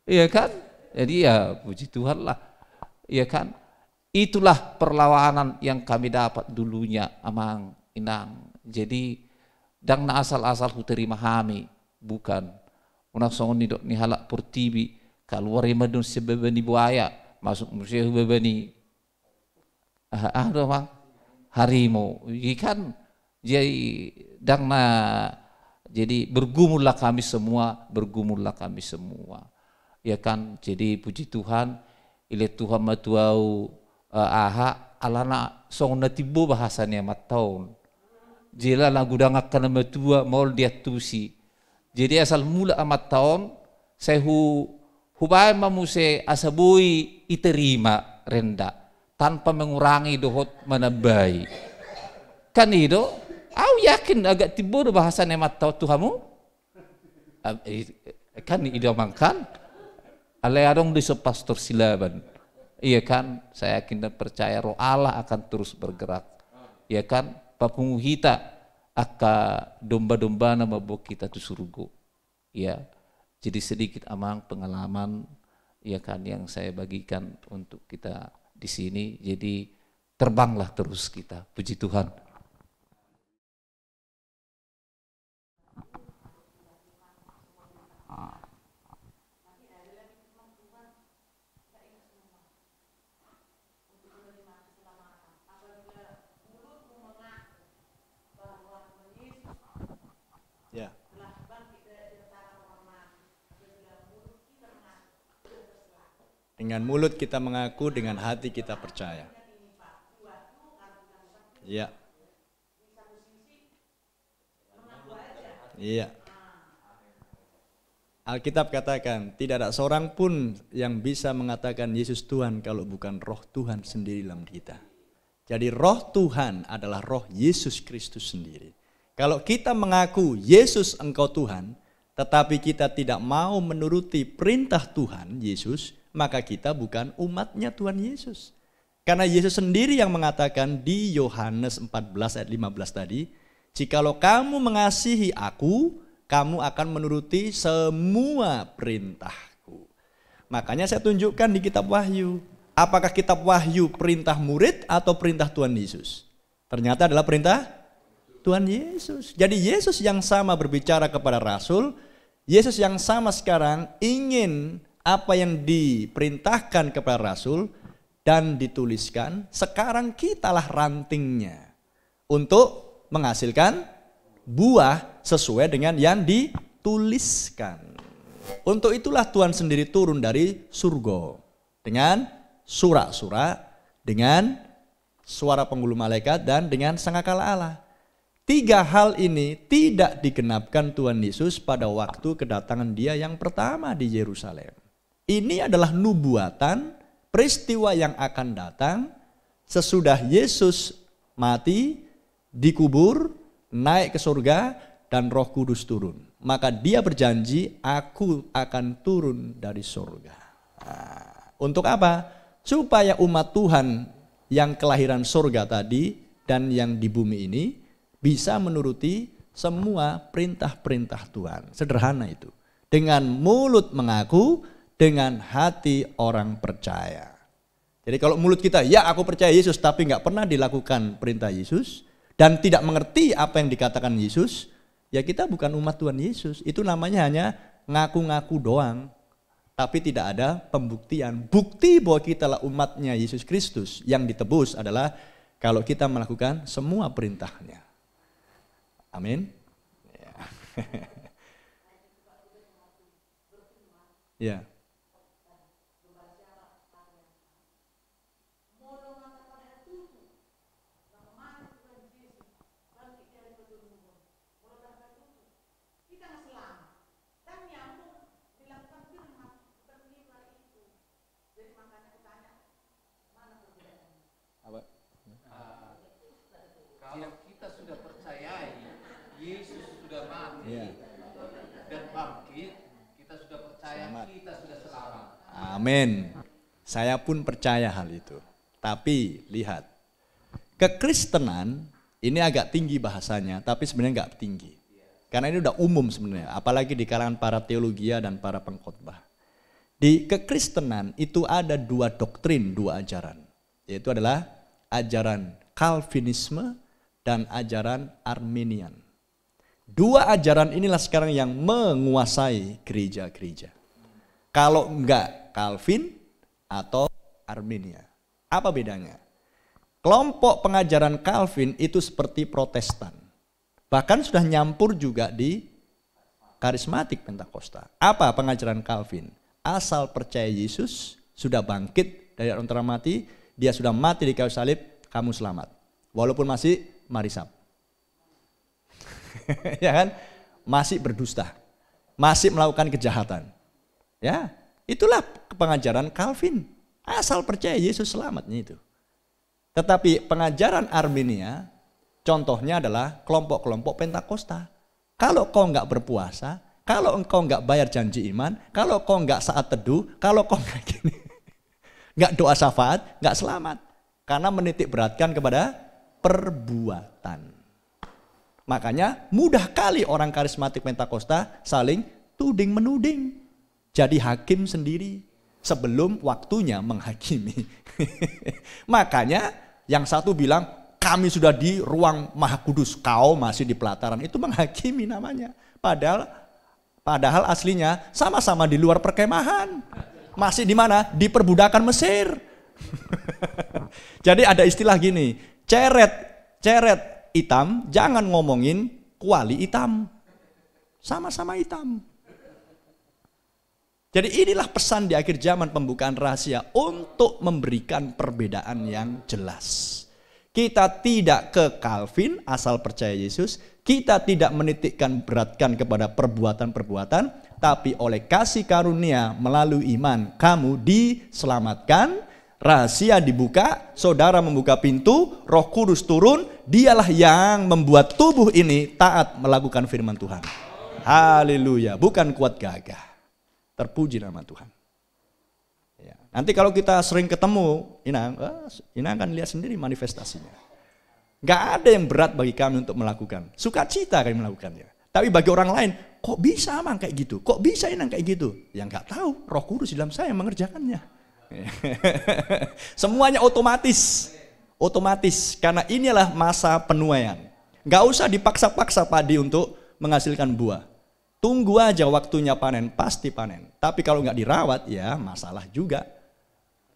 iya kan jadi ya puji Tuhan lah iya kan itulah perlawanan yang kami dapat dulunya amang inang jadi dang na asal-asal ku terima hami bukan unak songon ni dok ni halak portibi keluar madun sebebani buaya masuk musuh bebani mang harimau ikan jadi dang na jadi bergumullah kami semua ya kan jadi puji Tuhan ile Tuhan matuau aha alana song natibo bahasanya mataun jela lagu dangak kana matua maul dia tusi jadi asal mula amat tahun saya hubai mamuse asabui iterima renda tanpa mengurangi dohot manabai kan itu au yakin agak tibur bahasa nemat tau Tuhamu kan idamangkan ale adong di pastor silaban iya kan saya yakin dan percaya roh Allah akan terus bergerak iya kan papunguhita aka domba-domba nama bok kita tu surgo ya jadi sedikit amang pengalaman ya kan yang saya bagikan untuk kita di sini jadi terbanglah terus kita puji Tuhan. Ya. Dengan mulut kita mengaku, dengan hati kita percaya. Iya. Iya. Alkitab katakan, tidak ada seorang pun yang bisa mengatakan Yesus Tuhan kalau bukan roh Tuhan sendiri dalam kita. Jadi roh Tuhan adalah roh Yesus Kristus sendiri. Kalau kita mengaku Yesus engkau Tuhan, tetapi kita tidak mau menuruti perintah Tuhan Yesus, maka kita bukan umatnya Tuhan Yesus. Karena Yesus sendiri yang mengatakan di Yohanes 14 ayat 15 tadi, jikalau kamu mengasihi aku, kamu akan menuruti semua perintahku. Makanya saya tunjukkan di kitab Wahyu, apakah kitab Wahyu perintah murid atau perintah Tuhan Yesus? Ternyata adalah perintah Tuhan Yesus. Jadi Yesus yang sama berbicara kepada Rasul, Yesus yang sama sekarang ingin apa yang diperintahkan kepada Rasul dan dituliskan, sekarang kitalah rantingnya untuk menghasilkan buah sesuai dengan yang dituliskan. Untuk itulah Tuhan sendiri turun dari surga dengan surat-surat, dengan suara penghulu malaikat dan dengan sangkakala Allah. 3 hal ini tidak digenapkan Tuhan Yesus pada waktu kedatangan Dia yang pertama di Yerusalem. Ini adalah nubuatan, peristiwa yang akan datang sesudah Yesus mati, dikubur, naik ke surga, dan Roh Kudus turun. Maka Dia berjanji, aku akan turun dari surga. Untuk apa? Supaya umat Tuhan yang kelahiran surga tadi dan yang di bumi ini bisa menuruti semua perintah-perintah Tuhan. Sederhana itu. Dengan mulut mengaku, dengan hati orang percaya. Jadi kalau mulut kita, ya aku percaya Yesus, tapi nggak pernah dilakukan perintah Yesus, dan tidak mengerti apa yang dikatakan Yesus, ya kita bukan umat Tuhan Yesus. Itu namanya hanya ngaku-ngaku doang, tapi tidak ada pembuktian. Bukti bahwa kita lah umatnya Yesus Kristus yang ditebus adalah kalau kita melakukan semua perintahnya. Amin. Ya. Kalau kita sudah percayai Yesus sudah mati Iya. dan bangkit, kita sudah percaya Selamat. kita sudah selamat. Amin. Saya pun percaya hal itu. Tapi lihat, kekristenan ini agak tinggi bahasanya, tapi sebenarnya nggak tinggi. Karena ini udah umum sebenarnya, apalagi di kalangan para teologia dan para pengkhotbah. Di kekristenan itu ada dua doktrin, dua ajaran. Yaitu adalah ajaran Calvinisme dan ajaran Arminian. Dua ajaran inilah sekarang yang menguasai gereja-gereja. Kalau enggak Calvin atau Arminia. Apa bedanya? Kelompok pengajaran Calvin itu seperti Protestan. Bahkan sudah nyampur juga di karismatik Pentakosta. Apa pengajaran Calvin? Asal percaya Yesus sudah bangkit dari antara mati, dia sudah mati di kayu salib, kamu selamat. Walaupun masih marisab. Ya kan? Masih berdusta. Masih melakukan kejahatan. Ya, itulah pengajaran Calvin. Asal percaya Yesus selamatnya itu. Tetapi pengajaran Arminia, contohnya adalah kelompok-kelompok Pentakosta. Kalau kau nggak berpuasa, kalau engkau nggak bayar janji iman, kalau kau nggak saat teduh, kalau kau nggak gini, nggak doa syafaat, nggak selamat. Karena menitik beratkan kepada perbuatan. Makanya mudah kali orang karismatik Pentakosta saling tuding menuding. Jadi hakim sendiri sebelum waktunya menghakimi. Makanya yang satu bilang kami sudah di ruang Maha Kudus, kau masih di pelataran, itu menghakimi namanya. Padahal aslinya sama-sama di luar perkemahan. Masih di mana? Di perbudakan Mesir. Jadi ada istilah gini, ceret hitam, jangan ngomongin kuali hitam. Sama-sama hitam. Jadi inilah pesan di akhir zaman pembukaan rahasia untuk memberikan perbedaan yang jelas. Kita tidak ke Calvin asal percaya Yesus, kita tidak menitikkan beratkan kepada perbuatan-perbuatan, tapi oleh kasih karunia melalui iman kamu diselamatkan, rahasia dibuka, saudara membuka pintu, Roh Kudus turun, dialah yang membuat tubuh ini taat melakukan firman Tuhan. Haleluya, bukan kuat gagah. Terpuji nama Tuhan. Ya. Nanti kalau kita sering ketemu, Inang akan lihat sendiri manifestasinya. Gak ada yang berat bagi kami untuk melakukan. Sukacita kami melakukannya. Tapi bagi orang lain, kok bisa Amang kayak gitu? Kok bisa Inang kayak gitu? Yang gak tahu, Roh Kudus di dalam saya yang mengerjakannya. Semuanya otomatis. Otomatis, karena inilah masa penuaian. Gak usah dipaksa-paksa padi untuk menghasilkan buah. Tunggu aja waktunya panen, pasti panen. Tapi kalau nggak dirawat, ya masalah juga.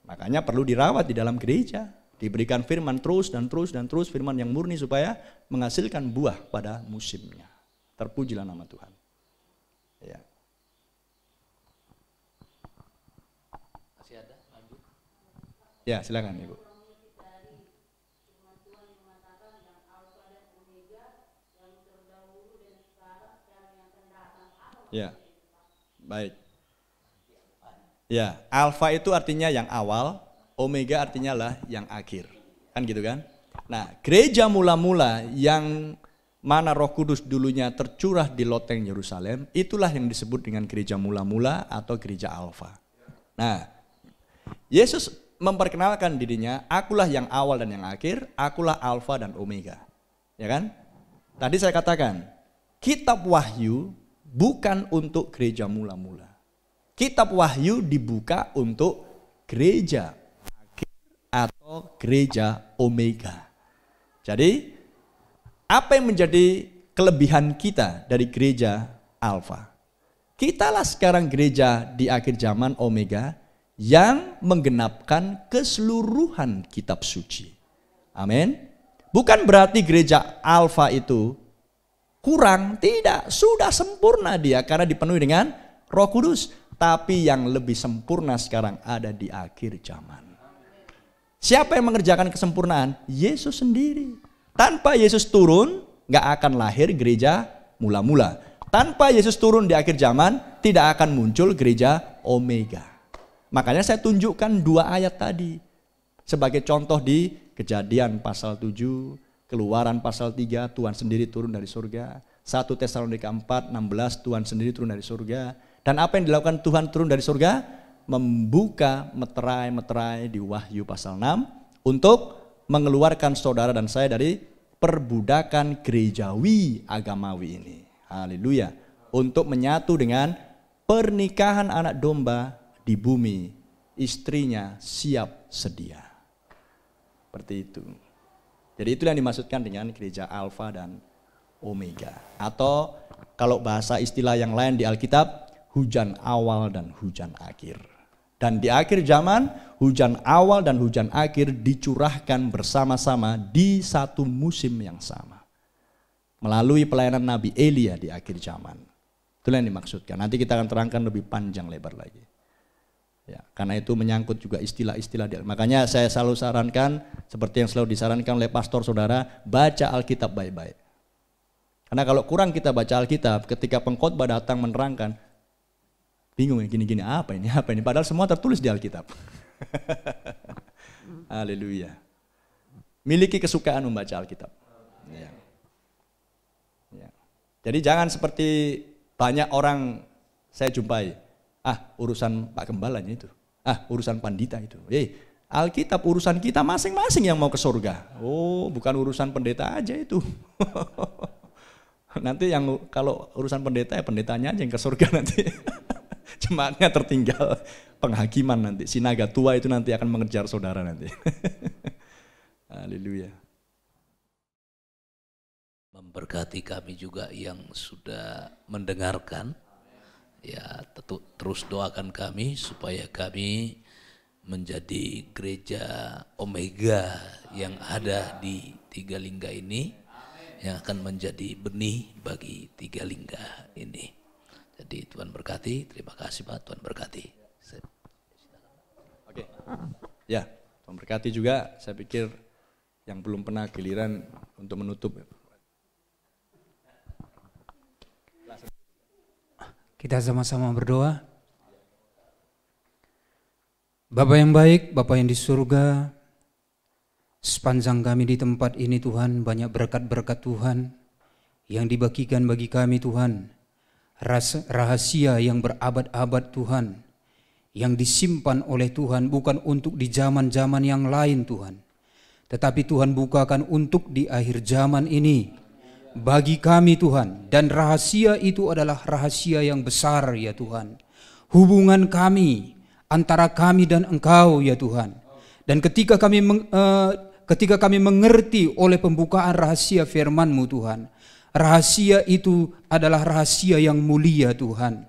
Makanya perlu dirawat di dalam gereja. Diberikan firman terus dan terus dan terus, firman yang murni supaya menghasilkan buah pada musimnya. Terpujilah nama Tuhan. Ya. Masih ada? Lanjut. Ya, silakan Ibu. Ya, baik. Ya, alfa itu artinya yang awal, omega artinya lah yang akhir. Kan gitu kan? Nah, gereja mula-mula yang mana Roh Kudus dulunya tercurah di loteng Yerusalem, itulah yang disebut dengan gereja mula-mula atau gereja alfa. Nah, Yesus memperkenalkan dirinya, akulah yang awal dan yang akhir, akulah alfa dan omega. Ya kan? Tadi saya katakan, kitab Wahyu bukan untuk gereja mula-mula. Kitab Wahyu dibuka untuk gereja akhir atau gereja omega. Jadi, apa yang menjadi kelebihan kita dari gereja alfa? Kitalah sekarang gereja di akhir zaman omega yang menggenapkan keseluruhan kitab suci. Amin. Bukan berarti gereja alfa itu kurang, tidak, sudah sempurna dia karena dipenuhi dengan Roh Kudus. Tapi yang lebih sempurna sekarang ada di akhir zaman. Siapa yang mengerjakan kesempurnaan? Yesus sendiri. Tanpa Yesus turun, gak akan lahir gereja mula-mula. Tanpa Yesus turun di akhir zaman, tidak akan muncul gereja omega. Makanya saya tunjukkan 2 ayat tadi. Sebagai contoh di Kejadian pasal 7, Keluaran pasal 3, Tuhan sendiri turun dari surga. 1 Tesalonika 4, 16, Tuhan sendiri turun dari surga. Dan apa yang dilakukan Tuhan turun dari surga? Membuka meterai-meterai di Wahyu pasal 6 untuk mengeluarkan saudara dan saya dari perbudakan gerejawi agamawi ini. Haleluya. Untuk menyatu dengan pernikahan anak domba di bumi. Istrinya siap sedia. Seperti itu. Jadi itulah yang dimaksudkan dengan gereja Alfa dan Omega. Atau kalau bahasa istilah yang lain di Alkitab, hujan awal dan hujan akhir. Dan di akhir zaman, hujan awal dan hujan akhir dicurahkan bersama-sama di satu musim yang sama. Melalui pelayanan Nabi Elia di akhir zaman. Itulah yang dimaksudkan. Nanti kita akan terangkan lebih panjang lebar lagi. Ya, karena itu menyangkut juga istilah-istilah. Makanya saya selalu sarankan, seperti yang selalu disarankan oleh pastor saudara, baca Alkitab baik-baik. Karena kalau kurang kita baca Alkitab, ketika pengkhotbah datang menerangkan, bingung ya gini-gini, apa ini? Padahal semua tertulis di Alkitab. Haleluya. Miliki kesukaan membaca Alkitab. Ya. Ya. Jadi jangan seperti banyak orang saya jumpai, urusan Pak Gembalanya itu, urusan pandita itu. Alkitab urusan kita masing-masing yang mau ke surga. Oh, bukan urusan pendeta aja itu. Nanti yang kalau urusan pendeta, ya pendetanya aja yang ke surga nanti. Jemaatnya tertinggal, penghakiman nanti. Sinaga tua itu nanti akan mengejar saudara nanti. Haleluya. Memberkati kami juga yang sudah mendengarkan. Ya, terus doakan kami supaya kami menjadi gereja Omega yang ada di Tiga Lingga ini, yang akan menjadi benih bagi Tiga Lingga ini. Jadi Tuhan berkati, terima kasih Pak, Tuhan berkati. Oke. Ya, Tuhan berkati juga. Saya pikir yang belum pernah giliran untuk menutup. Kita sama-sama berdoa. Bapa yang baik, Bapa yang di surga, sepanjang kami di tempat ini Tuhan, banyak berkat-berkat Tuhan yang dibagikan bagi kami Tuhan. Rahasia yang berabad-abad Tuhan, yang disimpan oleh Tuhan bukan untuk di zaman-zaman yang lain Tuhan, tetapi Tuhan bukakan untuk di akhir zaman ini bagi kami Tuhan. Dan rahasia itu adalah rahasia yang besar ya Tuhan. Hubungan kami antara kami dan Engkau ya Tuhan. Dan ketika kami mengerti oleh pembukaan rahasia firman-Mu Tuhan, rahasia itu adalah rahasia yang mulia Tuhan.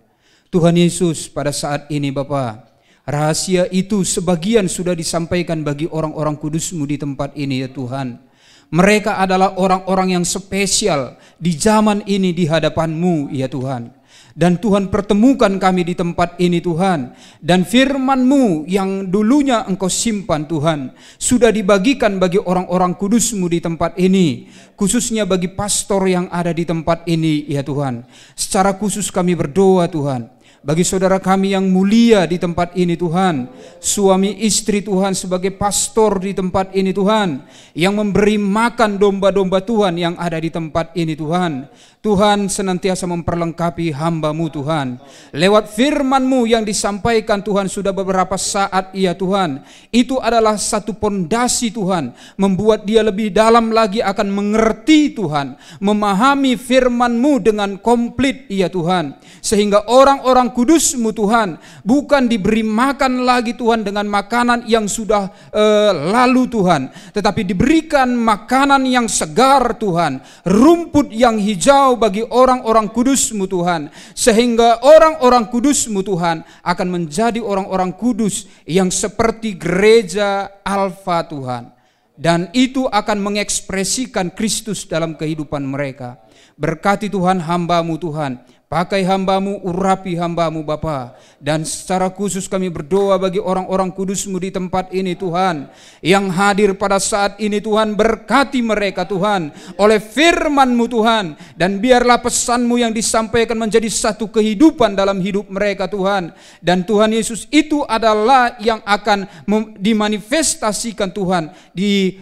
Tuhan Yesus, pada saat ini Bapa, rahasia itu sebagian sudah disampaikan bagi orang-orang kudus-Mu di tempat ini ya Tuhan. Mereka adalah orang-orang yang spesial di zaman ini di hadapan-Mu ya Tuhan. Dan Tuhan pertemukan kami di tempat ini Tuhan. Dan firman-Mu yang dulunya Engkau simpan Tuhan, sudah dibagikan bagi orang-orang kudus-Mu di tempat ini. Khususnya bagi pastor yang ada di tempat ini ya Tuhan. Secara khusus kami berdoa Tuhan, bagi saudara kami yang mulia di tempat ini Tuhan, suami istri Tuhan sebagai pastor di tempat ini Tuhan, yang memberi makan domba-domba Tuhan yang ada di tempat ini Tuhan. Tuhan senantiasa memperlengkapi hamba-Mu Tuhan. Lewat firman-Mu yang disampaikan Tuhan sudah beberapa saat ya Tuhan, itu adalah satu pondasi Tuhan, membuat dia lebih dalam lagi akan mengerti Tuhan, memahami firman-Mu dengan komplit ya Tuhan. Sehingga orang-orang kudus-Mu Tuhan bukan diberi makan lagi Tuhan dengan makanan yang sudah lalu Tuhan, tetapi diberikan makanan yang segar Tuhan, rumput yang hijau bagi orang-orang kudus-Mu Tuhan, sehingga orang-orang kudus-Mu Tuhan akan menjadi orang-orang kudus yang seperti gereja Alfa Tuhan, dan itu akan mengekspresikan Kristus dalam kehidupan mereka. Berkati Tuhan hamba-Mu Tuhan, Pakai hamba-Mu, urapi hamba-Mu Bapa. Dan secara khusus kami berdoa bagi orang-orang kudus-Mu di tempat ini Tuhan, yang hadir pada saat ini Tuhan. Berkati mereka Tuhan oleh firman-Mu Tuhan, dan biarlah pesan-Mu yang disampaikan menjadi satu kehidupan dalam hidup mereka Tuhan. Dan Tuhan Yesus, itu adalah yang akan dimanifestasikan Tuhan di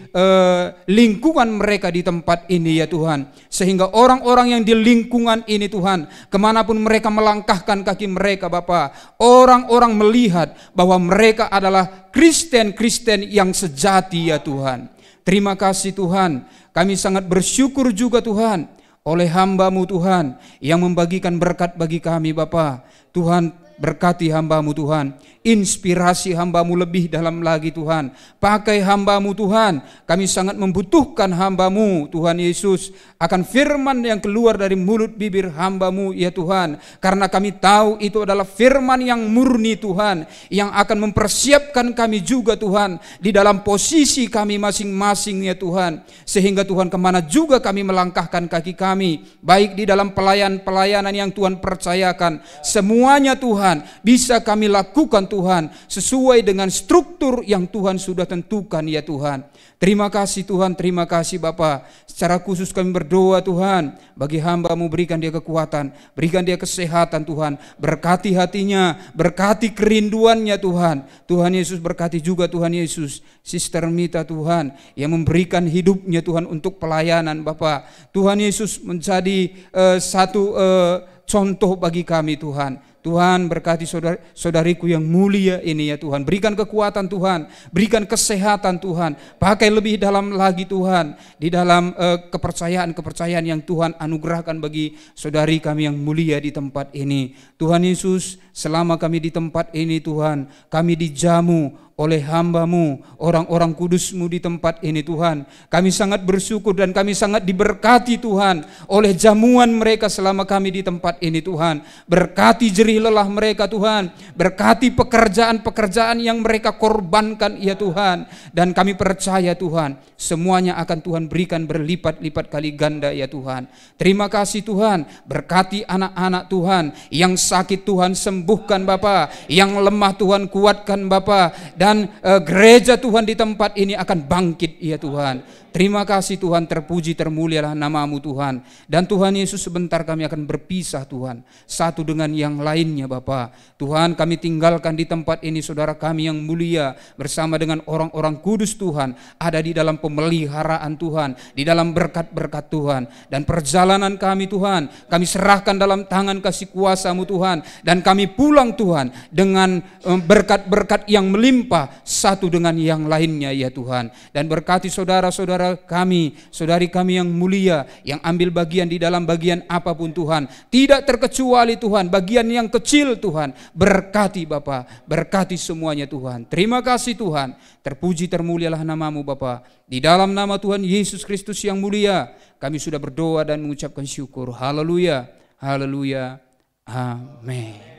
lingkungan mereka di tempat ini ya Tuhan. Sehingga orang-orang yang di lingkungan ini Tuhan, kemanapun mereka melangkahkan kaki mereka Bapa, orang-orang melihat bahwa mereka adalah Kristen-Kristen yang sejati ya Tuhan. Terima kasih Tuhan, kami sangat bersyukur juga Tuhan oleh hamba-Mu Tuhan yang membagikan berkat bagi kami Bapa. Tuhan, berkati hamba-Mu Tuhan, inspirasi hamba-Mu lebih dalam lagi Tuhan. Pakai hamba-Mu Tuhan, kami sangat membutuhkan hamba-Mu Tuhan Yesus, akan firman yang keluar dari mulut bibir hamba-Mu ya Tuhan. Karena kami tahu itu adalah firman yang murni Tuhan, yang akan mempersiapkan kami juga Tuhan di dalam posisi kami masing-masing ya Tuhan. Sehingga Tuhan, kemana juga kami melangkahkan kaki kami, baik di dalam pelayanan yang Tuhan percayakan, semuanya Tuhan bisa kami lakukan Tuhan sesuai dengan struktur yang Tuhan sudah tentukan ya Tuhan. Terima kasih Tuhan, terima kasih Bapa. Secara khusus kami berdoa Tuhan bagi hamba-Mu, berikan dia kekuatan, berikan dia kesehatan Tuhan. Berkati hatinya, berkati kerinduannya Tuhan. Tuhan Yesus, berkati juga Tuhan Yesus Sister Mita Tuhan, yang memberikan hidupnya Tuhan untuk pelayanan Bapa. Tuhan Yesus menjadi satu contoh bagi kami Tuhan. Tuhan, berkati saudariku yang mulia ini ya Tuhan. Berikan kekuatan Tuhan, berikan kesehatan Tuhan. Pakai lebih dalam lagi Tuhan, di dalam kepercayaan-kepercayaan yang Tuhan anugerahkan bagi saudari kami yang mulia di tempat ini. Tuhan Yesus, selama kami di tempat ini Tuhan, kami dijamu oleh hamba-Mu, orang-orang kudus-Mu di tempat ini Tuhan. Kami sangat bersyukur dan kami sangat diberkati Tuhan oleh jamuan mereka selama kami di tempat ini Tuhan. Berkati jerih lelah mereka Tuhan, berkati pekerjaan-pekerjaan yang mereka korbankan ya Tuhan. Dan kami percaya Tuhan, semuanya akan Tuhan berikan berlipat-lipat kali ganda ya Tuhan. Terima kasih Tuhan, berkati anak-anak Tuhan, yang sakit Tuhan sembuhkan Bapa, yang lemah Tuhan kuatkan Bapa. Dan gereja Tuhan di tempat ini akan bangkit ya Tuhan. Terima kasih Tuhan, terpuji termulialah nama-Mu Tuhan. Dan Tuhan Yesus, sebentar kami akan berpisah Tuhan, satu dengan yang lainnya Bapa. Tuhan, kami tinggalkan di tempat ini saudara kami yang mulia bersama dengan orang-orang kudus Tuhan, ada di dalam pemeliharaan Tuhan, di dalam berkat-berkat Tuhan. Dan perjalanan kami Tuhan, kami serahkan dalam tangan kasih kuasa-Mu Tuhan. Dan kami pulang Tuhan dengan berkat-berkat yang melimpah satu dengan yang lainnya ya Tuhan. Dan berkati saudara-saudara kami, saudari kami yang mulia, yang ambil bagian di dalam bagian apapun Tuhan, tidak terkecuali Tuhan bagian yang kecil Tuhan. Berkati Bapa, berkati semuanya Tuhan. Terima kasih Tuhan, terpuji termulialah nama-Mu Bapa. Di dalam nama Tuhan Yesus Kristus yang mulia, kami sudah berdoa dan mengucapkan syukur. Haleluya, haleluya, amin.